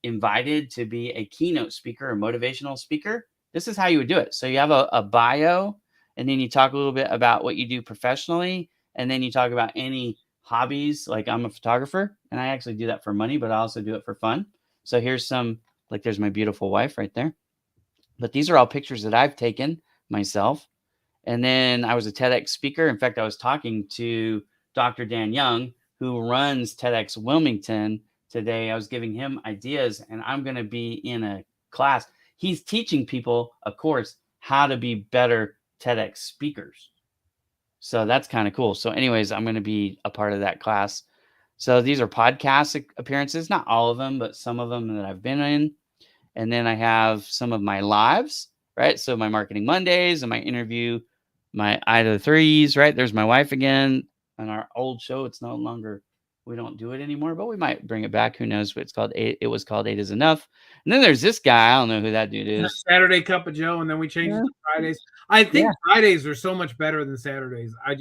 invited to be a keynote speaker or motivational speaker, this is how you would do it. So you have a bio, and then you talk a little bit about what you do professionally, and then you talk about any hobbies. Like I'm a photographer, and I actually do that for money, but I also do it for fun. So here's some, like there's my beautiful wife right there. But these are all pictures that I've taken myself. And then I was a TEDx speaker. In fact, I was talking to Dr. Dan Young, who runs TEDx Wilmington today. I was giving him ideas, and I'm going to be in a class. He's teaching people a course how to be better TEDx speakers. So that's kind of cool. So anyways, I'm going to be a part of that class. So these are podcast appearances, not all of them, but some of them that I've been in. And then I have some of my lives, right? So my Marketing Mondays and my interview, my Ida 3s, right? There's my wife again on our old show. It's no longer, we don't do it anymore, but we might bring it back. Who knows? But it's called, it was called 8 is Enough. And then there's this guy. I don't know who that dude is. Saturday Cup of Joe. And then we changed it to Fridays. I think Fridays are so much better than Saturdays. I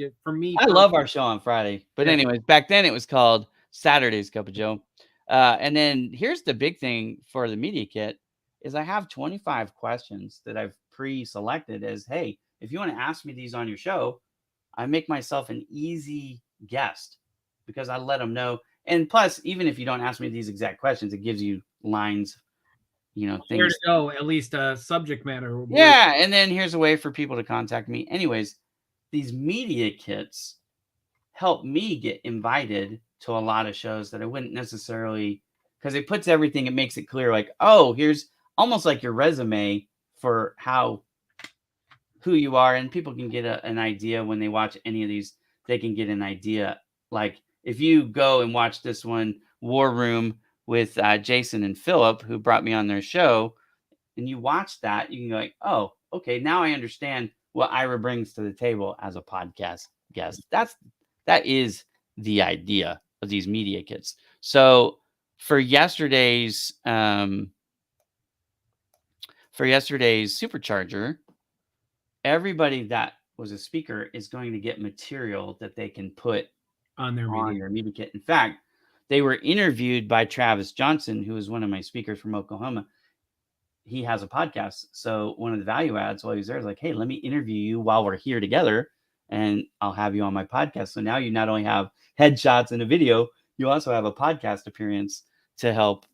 love our show on Friday, but anyways, back then it was called Saturday's Cup of Joe. And then here's the big thing for the media kit is I have 25 questions that I've pre-selected as, hey, if you want to ask me these on your show, I make myself an easy guest because I let them know. And plus, even if you don't ask me these exact questions, it gives you lines, things. Where to go, at least subject matter. Yeah. And then here's a way for people to contact me. Anyways, these media kits help me get invited to a lot of shows that I wouldn't necessarily, because it puts everything, it makes it clear like, oh, here's almost like your resume for who you are. And people can get an idea when they watch any of these, they can get an idea. Like if you go and watch this one, War Room with Jason and Philip, who brought me on their show, and you watch that, you can go like, oh, okay, now I understand what Ira brings to the table as a podcast guest. That is the idea of these media kits. So for yesterday's Supercharger, everybody that was a speaker is going to get material that they can put on their media kit. In fact, they were interviewed by Travis Johnson, who is one of my speakers from Oklahoma. He has a podcast. So one of the value adds while he was there is like, hey, let me interview you while we're here together, and I'll have you on my podcast. So now you not only have headshots and a video, you also have a podcast appearance to help,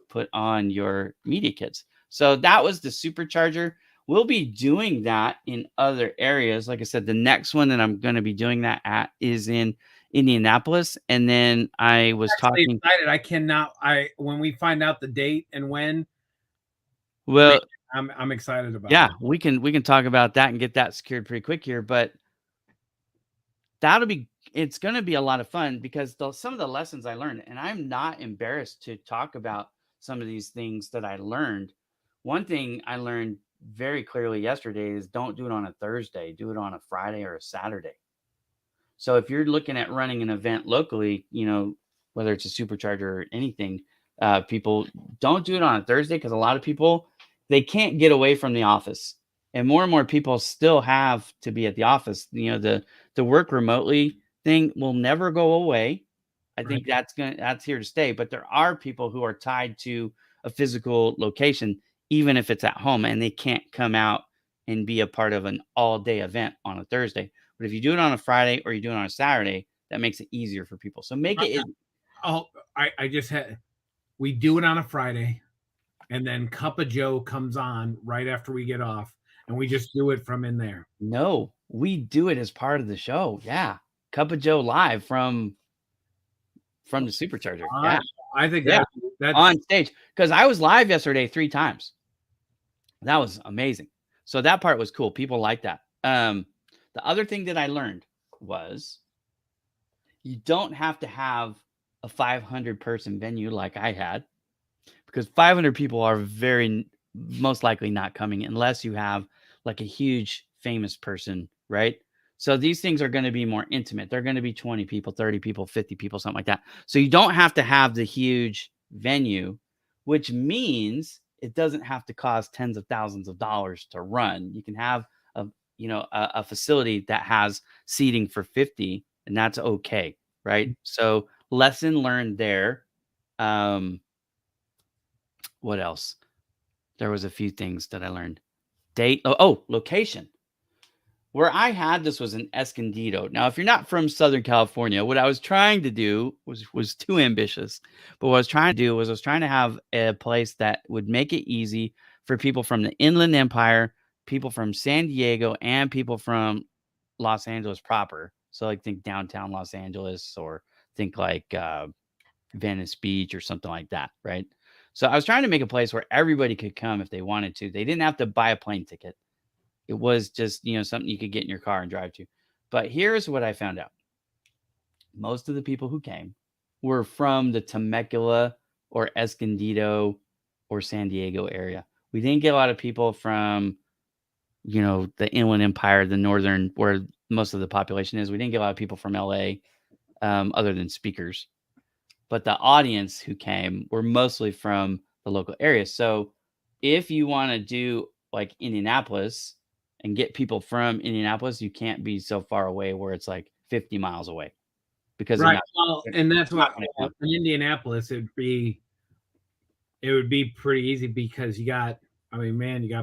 put on your media kits. So that was the Supercharger. We'll be doing that in other areas. Like I said, the next one that I'm going to be doing that at is in Indianapolis. And then I was talking. Excited. When we find out the date and when. Well, I'm excited about. Yeah, we can talk about that and get that secured pretty quick here. But it's going to be a lot of fun because some of the lessons I learned, and I'm not embarrassed to talk about some of these things that I learned. One thing I learned very clearly yesterday is don't do it on a Thursday, do it on a Friday or a Saturday. So if you're looking at running an event locally, whether it's a Supercharger or anything, people don't do it on a Thursday because a lot of people, they can't get away from the office. and more people still have to be at the office. The work remotely thing will never go away. I Right. think that's here to stay. But there are people who are tied to a physical location, even if it's at home, and they can't come out and be a part of an all-day event on a Thursday. But if you do it on a Friday or you do it on a Saturday, that makes it easier for people. So make it I just had, we do it on a Friday, and then Cup of Joe comes on right after we get off, and we just do it from in there. No, we do it as part of the show. Yeah. Cup of Joe live from the Supercharger. Yeah. I think Yeah. that's On stage. Because I was live yesterday 3 times. That was amazing. So that part was cool. People like that. The other thing that I learned was you don't have to have a 500 person venue like I had, because 500 people are very most likely not coming unless you have like a huge famous person, right? So these things are going to be more intimate. They're going to be 20 people, 30 people, 50 people, something like that. So you don't have to have the huge venue, which means it doesn't have to cost tens of thousands of dollars to run. You can have a facility that has seating for 50, and that's okay, right? So lesson learned there. What else? There was a few things that I learned. Location. Where I had this was in Escondido. Now, if you're not from Southern California, what I was trying to do was too ambitious. But what I was trying to do was I was trying to have a place that would make it easy for people from the Inland Empire, people from San Diego, and people from Los Angeles proper. So like think downtown Los Angeles, or think like Venice Beach or something like that, right? So I was trying to make a place where everybody could come if they wanted to. They didn't have to buy a plane ticket. It was just, something you could get in your car and drive to. But here's what I found out. Most of the people who came were from the Temecula or Escondido or San Diego area. We didn't get a lot of people from, the Inland Empire, the northern, where most of the population is. We didn't get a lot of people from LA, other than speakers. But the audience who came were mostly from the local area. So if you want to do like Indianapolis and get people from Indianapolis, you can't be so far away where it's like 50 miles away, because right. Well, and that's what come. in Indianapolis it would be pretty easy, because you got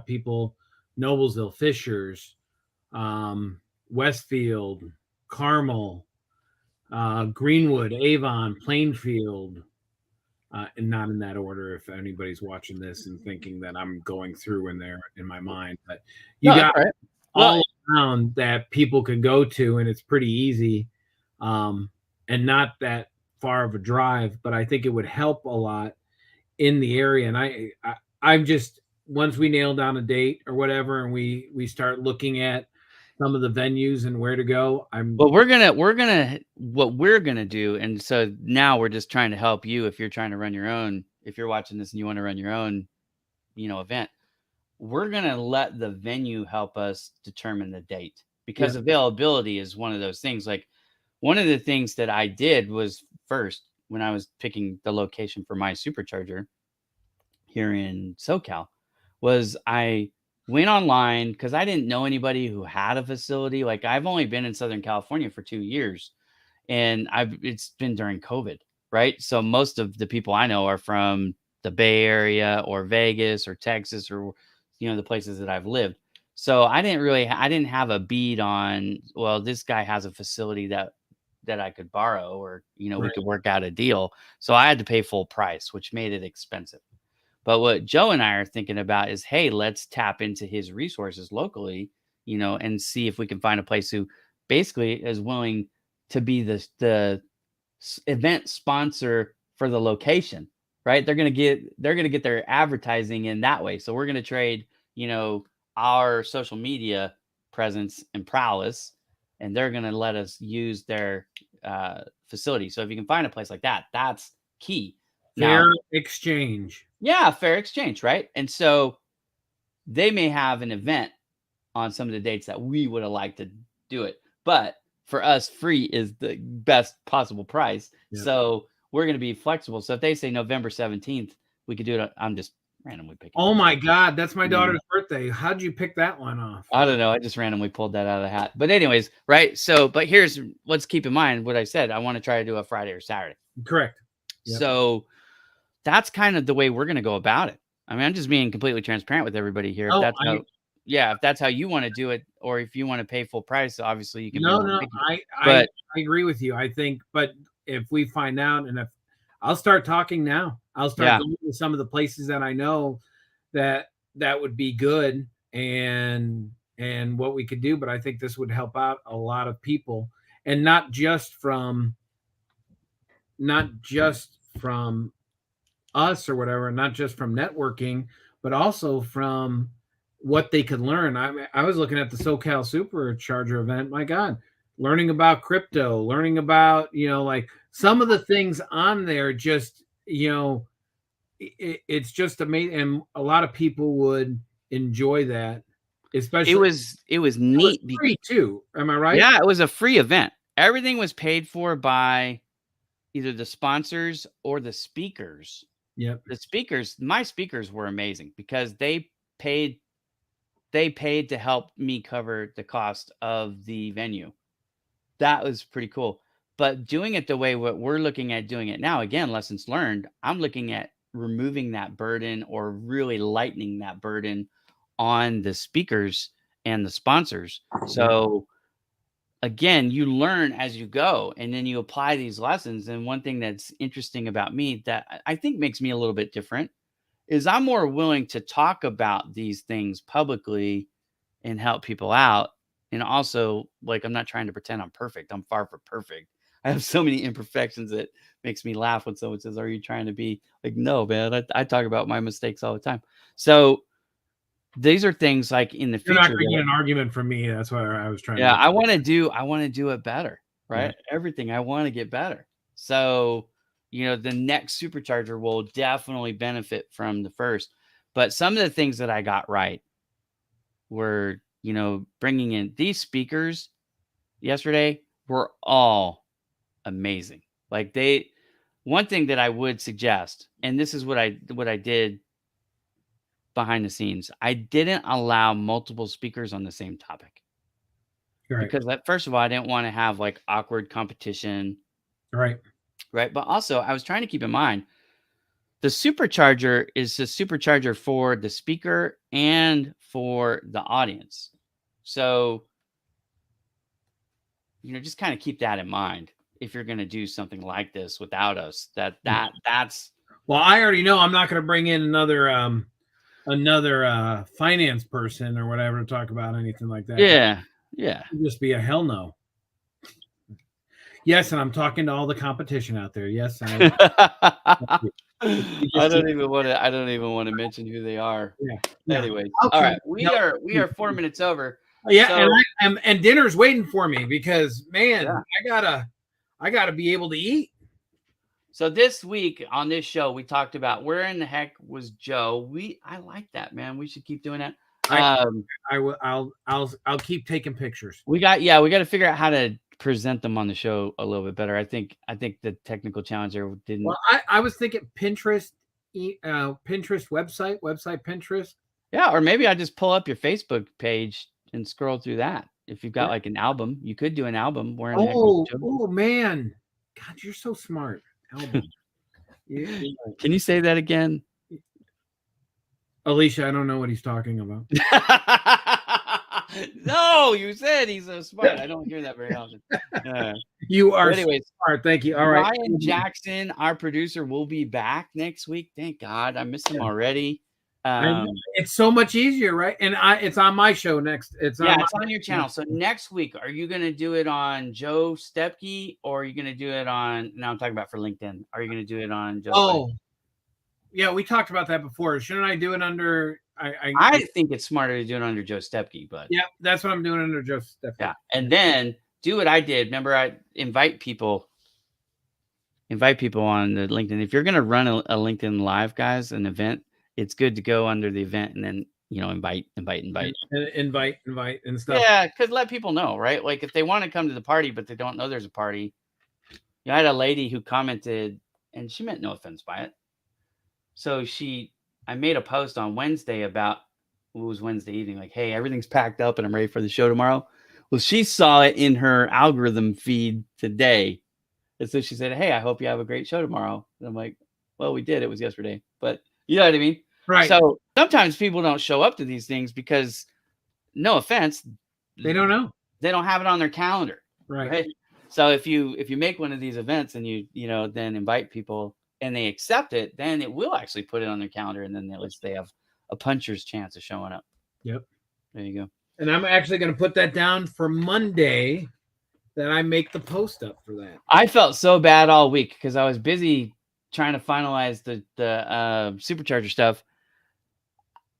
people, Noblesville, Fishers, Westfield, Carmel, Greenwood, Avon, Plainfield, and not in that order if anybody's watching this and thinking that I'm going through in my mind. But you got all around that people can go to, and it's pretty easy, and not that far of a drive. But I think it would help a lot in the area. And I'm just, once we nail down a date or whatever, and we start looking at some of the venues and where to go, what we're gonna do, and so now we're just trying to help you if you're trying to run your own. If you're watching this and you want to run your own, event, we're gonna let the venue help us determine the date, because availability is one of those things. Like, one of the things that I did was, first, when I was picking the location for my supercharger here in SoCal, was I went online, because I didn't know anybody who had a facility. Like, I've only been in Southern California for 2 years, and it's been during COVID, right? So most of the people I know are from the Bay Area or Vegas or Texas, or the places that I've lived. So I didn't have a bead on, well, this guy has a facility that I could borrow, or we could work out a deal. So I had to pay full price, which made it expensive. But what Joe and I are thinking about is, hey, let's tap into his resources locally, and see if we can find a place who basically is willing to be the event sponsor for the location, right? They're gonna get their advertising in that way. So we're gonna trade, our social media presence and prowess, and they're gonna let us use their facility. So if you can find a place like that, that's key. Fair exchange. Yeah, fair exchange, right? And so they may have an event on some of the dates that we would have liked to do it, but for us, free is the best possible price. Yep. So we're going to be flexible. So if they say November 17th, we could do it. I'm just randomly picking. Oh my God, that's my daughter's birthday. How'd you pick that one off? I don't know. I just randomly pulled that out of the hat. But anyways, right? So, but let's keep in mind what I said. I want to try to do a Friday or Saturday. Correct. Yep. So that's kind of the way we're going to go about it. I mean, I'm just being completely transparent with everybody here. If that's how you want to do it, or if you want to pay full price, obviously you can. I agree with you. I think, but if we find out, and if I'll start talking now, I'll start going to some of the places that I know that would be good and what we could do. But I think this would help out a lot of people, and not just from us or whatever, not just from networking, but also from what they could learn. I was looking at the SoCal Supercharger event. My God, learning about crypto, learning about, like some of the things on there, just, it's just amazing. And a lot of people would enjoy that, especially. It was neat. It was free too. Am I right? Yeah, it was a free event. Everything was paid for by either the sponsors or the speakers. Yep. My speakers were amazing because they paid to help me cover the cost of the venue. That was pretty cool. But doing it the way what we're looking at doing it now, again, lessons learned, I'm looking at removing that burden or really lightening that burden on the speakers and the sponsors. So again, you learn as you go, and then you apply these lessons. And one thing that's interesting about me that I think makes me a little bit different is I'm more willing to talk about these things publicly and help people out. And also, like, I'm not trying to pretend I'm perfect. I'm far from perfect. I have so many imperfections that makes me laugh when someone says, "Are you trying to be like?" No, man, I talk about my mistakes all the time. So these are things like in the future. You're not going to get an argument from me. That's why I was trying. Yeah, I want to do it better, right? Yeah. Everything I want to get better. So, the next supercharger will definitely benefit from the first. But some of the things that I got right were, bringing in these speakers yesterday were all amazing. Like one thing that I would suggest, and this is what I did behind the scenes, I didn't allow multiple speakers on the same topic. Right. Because first of all, I didn't want to have like awkward competition. Right. Right. But also I was trying to keep in mind the supercharger is the supercharger for the speaker and for the audience. So, just kind of keep that in mind if you're going to do something like this without us. That's. Well, I already know I'm not going to bring in another finance person or whatever to talk about anything like that. Yeah. It'd just be a hell no. Yes, and I'm talking to all the competition out there. Yes, I don't even want to mention who they are. Yeah. Anyways, okay. All right, we are 4 minutes over. Yeah, so, and dinner's waiting for me because man, I gotta be able to eat. So this week on this show, we talked about where in the heck was Joe. I like that, man. We should keep doing that. I'll keep taking pictures. We got to figure out how to present them on the show a little bit better. I think the technical challenge there didn't. Well, I was thinking Pinterest, website Pinterest. Yeah, or maybe I just pull up your Facebook page and scroll through that. If you've got like an album, you could do an album. Where in the heck was Joe? Oh man, God, you're so smart. Album. Yeah. Can you say that again? Alicia, I don't know what he's talking about. No, you said he's so smart. I don't hear that very often. You are smart. Thank you. All right. Ryan Jackson, our producer, will be back next week. Thank God. I missed him already. It's so much easier, right? And it's on my show next. It's on your channel. So next week, are you going to do it on Joe Stepke, or are you going to do it on? Now I'm talking about for LinkedIn. Are you going to do it on Joe? Oh, yeah, we talked about that before. Shouldn't I do it under? I think it's smarter to do it under Joe Stepke, but yeah, that's what I'm doing under Joe Stepke. Yeah, and then do what I did. Remember, I invite people on the LinkedIn. If you're going to run a LinkedIn Live, guys, an event, it's good to go under the event and then invite and stuff. Yeah, because let people know, right? Like if they want to come to the party but they don't know there's a party. I had a lady who commented, and she meant no offense by it. So she I made a post on Wednesday about it was Wednesday evening, like, hey, everything's packed up and I'm ready for the show tomorrow. Well, she saw it in her algorithm feed today. And so she said, hey, I hope you have a great show tomorrow. And I'm like, well, we did. It was yesterday. But you know what I mean? Right. So sometimes people don't show up to these things because, no offense, They don't know. They don't have it on their calendar. Right. So if you make one of these events and you then invite people and they accept it, then it will actually put it on their calendar, and then at least they have a puncher's chance of showing up. Yep. There you go. And I'm actually going to put that down for Monday, that I make the post up for that. I felt so bad all week because I was busy trying to finalize the supercharger stuff.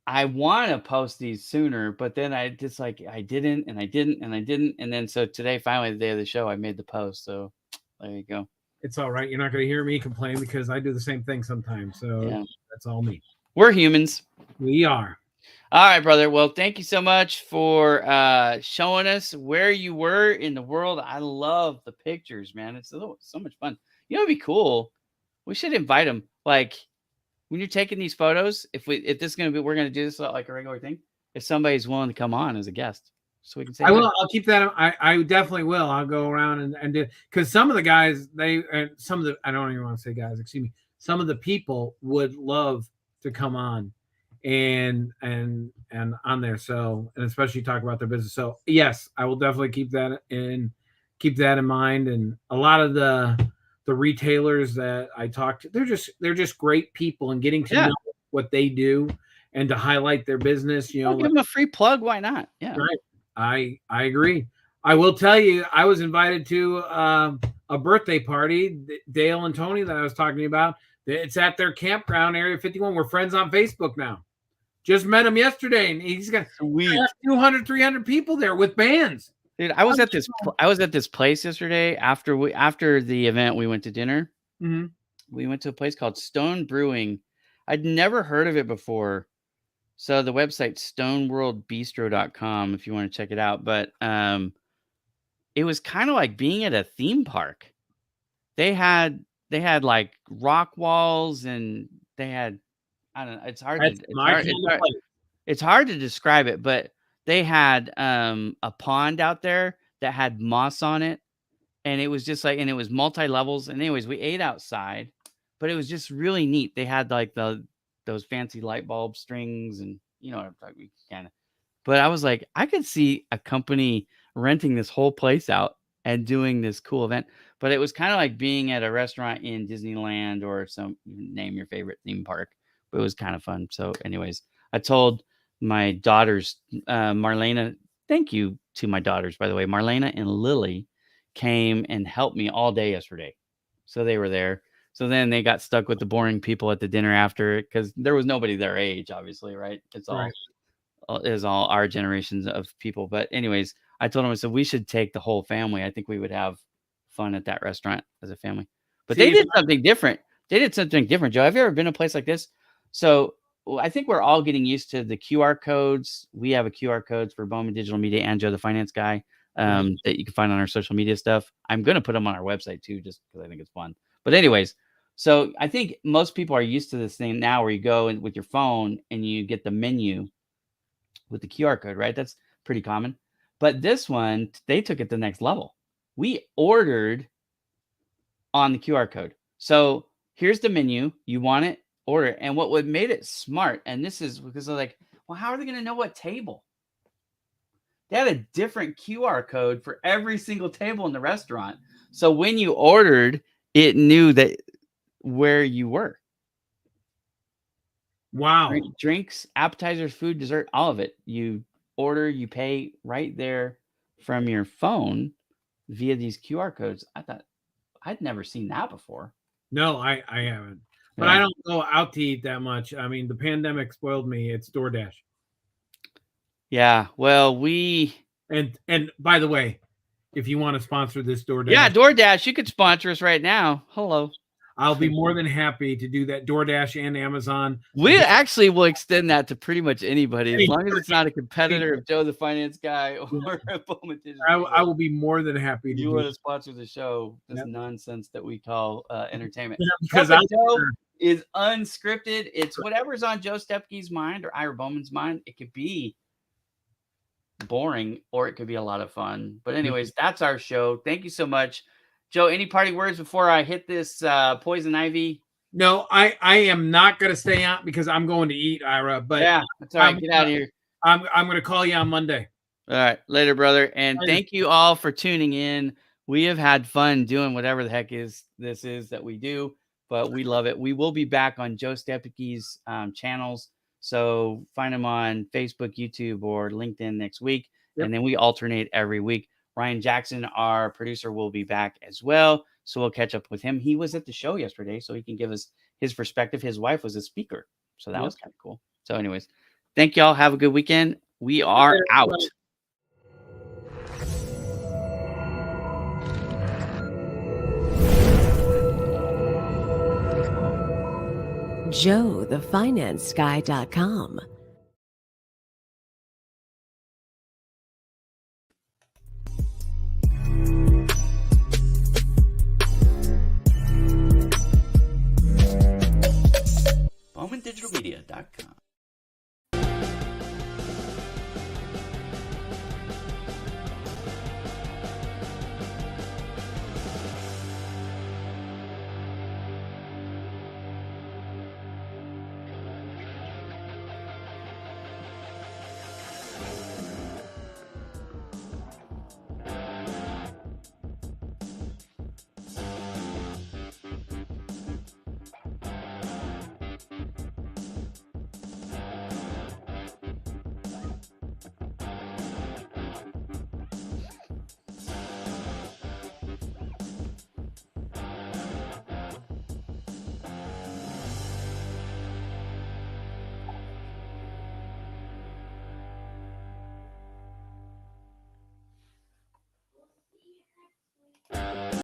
I want to post these sooner, but then I just I didn't. And then so today, finally, the day of the show, I made the post. So there you go. It's all right. You're not going to hear me complain because I do the same thing sometimes. So that's all me. We're humans. We are. All right, brother. Well, thank you so much for showing us where you were in the world. I love the pictures, man. It's so much fun. You know, it'd be cool. We should invite them. Like, when you're taking these photos, if this is going to be, we're going to do this like a regular thing. If somebody's willing to come on as a guest, so we can say, I will. I'll keep that. I definitely will. I'll go around and do, because some of the guys, I don't even want to say guys, excuse me. Some of the people would love to come on and on there. So, and especially talk about their business. So yes, I will definitely keep that in mind. And a lot of the retailers that I talk to, they're just great people, and getting to know what they do and to highlight their business, give them a free plug. Why not? Yeah. Right. I agree. I will tell you, I was invited to a birthday party, Dale and Tony, that I was talking about. It's at their campground, Area 51. We're friends on Facebook now. Just met him yesterday, and he's got 200, 300 people there with bands. Dude, I was at this place yesterday after the event. We went to dinner. Mm-hmm. We went to a place called Stone Brewing. I'd never heard of it before. So the website stoneworldbistro.com if you want to check it out. But it was kind of like being at a theme park. They had like rock walls, and they had, I don't know, it's hard to describe it, but they had a pond out there that had moss on it, and it was just and it was multi-levels. And anyways, we ate outside, but it was just really neat. They had like those fancy light bulb strings, and you know what I'm talking about. But I was like, I could see a company renting this whole place out and doing this cool event. But it was kind of like being at a restaurant in Disneyland or name your favorite theme park. But it was kind of fun. So anyways, I told my daughters, Marlena, thank you to my daughters, by the way. Marlena and Lily came and helped me all day yesterday. So they were there. So then they got stuck with the boring people at the dinner after, because there was nobody their age, obviously, right? It was all our generations of people. But anyways, I told them, I said, we should take the whole family. I think we would have fun at that restaurant as a family. But they did something different. Joe, have you ever been to a place like this? So I think we're all getting used to the QR codes. We have a QR codes for Bowman Digital Media and Joe the Finance Guy that you can find on our social media stuff. I'm going to put them on our website too, just because I think it's fun. But anyways, so I think most people are used to this thing now where you go in with your phone and you get the menu with the QR code, right? That's pretty common. But this one, they took it to the next level. We ordered on the QR code. So here's the menu. You want it, order. And what made it smart, and this is because they're like, well, how are they going to know what table? They had a different QR code for every single table in the restaurant. So when you ordered, it knew that where you were. Wow. Drinks, appetizers, food, dessert, all of it. You order, you pay right there from your phone via these QR codes. I thought I'd never seen that before. No, I haven't. But I don't go out to eat that much. I mean, the pandemic spoiled me. It's DoorDash. Yeah. Well, and by the way, if you want to sponsor this DoorDash. Yeah, DoorDash, you could sponsor us right now. Hello. I'll be more than happy to do that. DoorDash and Amazon. We actually will extend that to pretty much anybody, as long as it's not a competitor of Joe the Finance Guy or Bowman Digital. I will be more than happy to. You want to sponsor the show? This nonsense that we call entertainment. Because is unscripted. It's whatever's on Joe Stepke's mind or Ira Bowman's mind. It could be boring or it could be a lot of fun. But anyways, that's our show. Thank you so much. Joe, any parting words before I hit this poison ivy? No, I am not going to stay out because I'm going to eat, Ira. But yeah, that's all right. Get out of here. I'm going to call you on Monday. All right. Later, brother. And thank you all for tuning in. We have had fun doing whatever the heck this is that we do, but we love it. We will be back on Joe Stepke's channels. So find him on Facebook, YouTube, or LinkedIn next week. Yep. And then we alternate every week. Ryan Jackson, our producer, will be back as well. So we'll catch up with him. He was at the show yesterday, so he can give us his perspective. His wife was a speaker. So that was kind of cool. So anyways, thank y'all. Have a good weekend. We are out. JoeTheFinanceGuy.com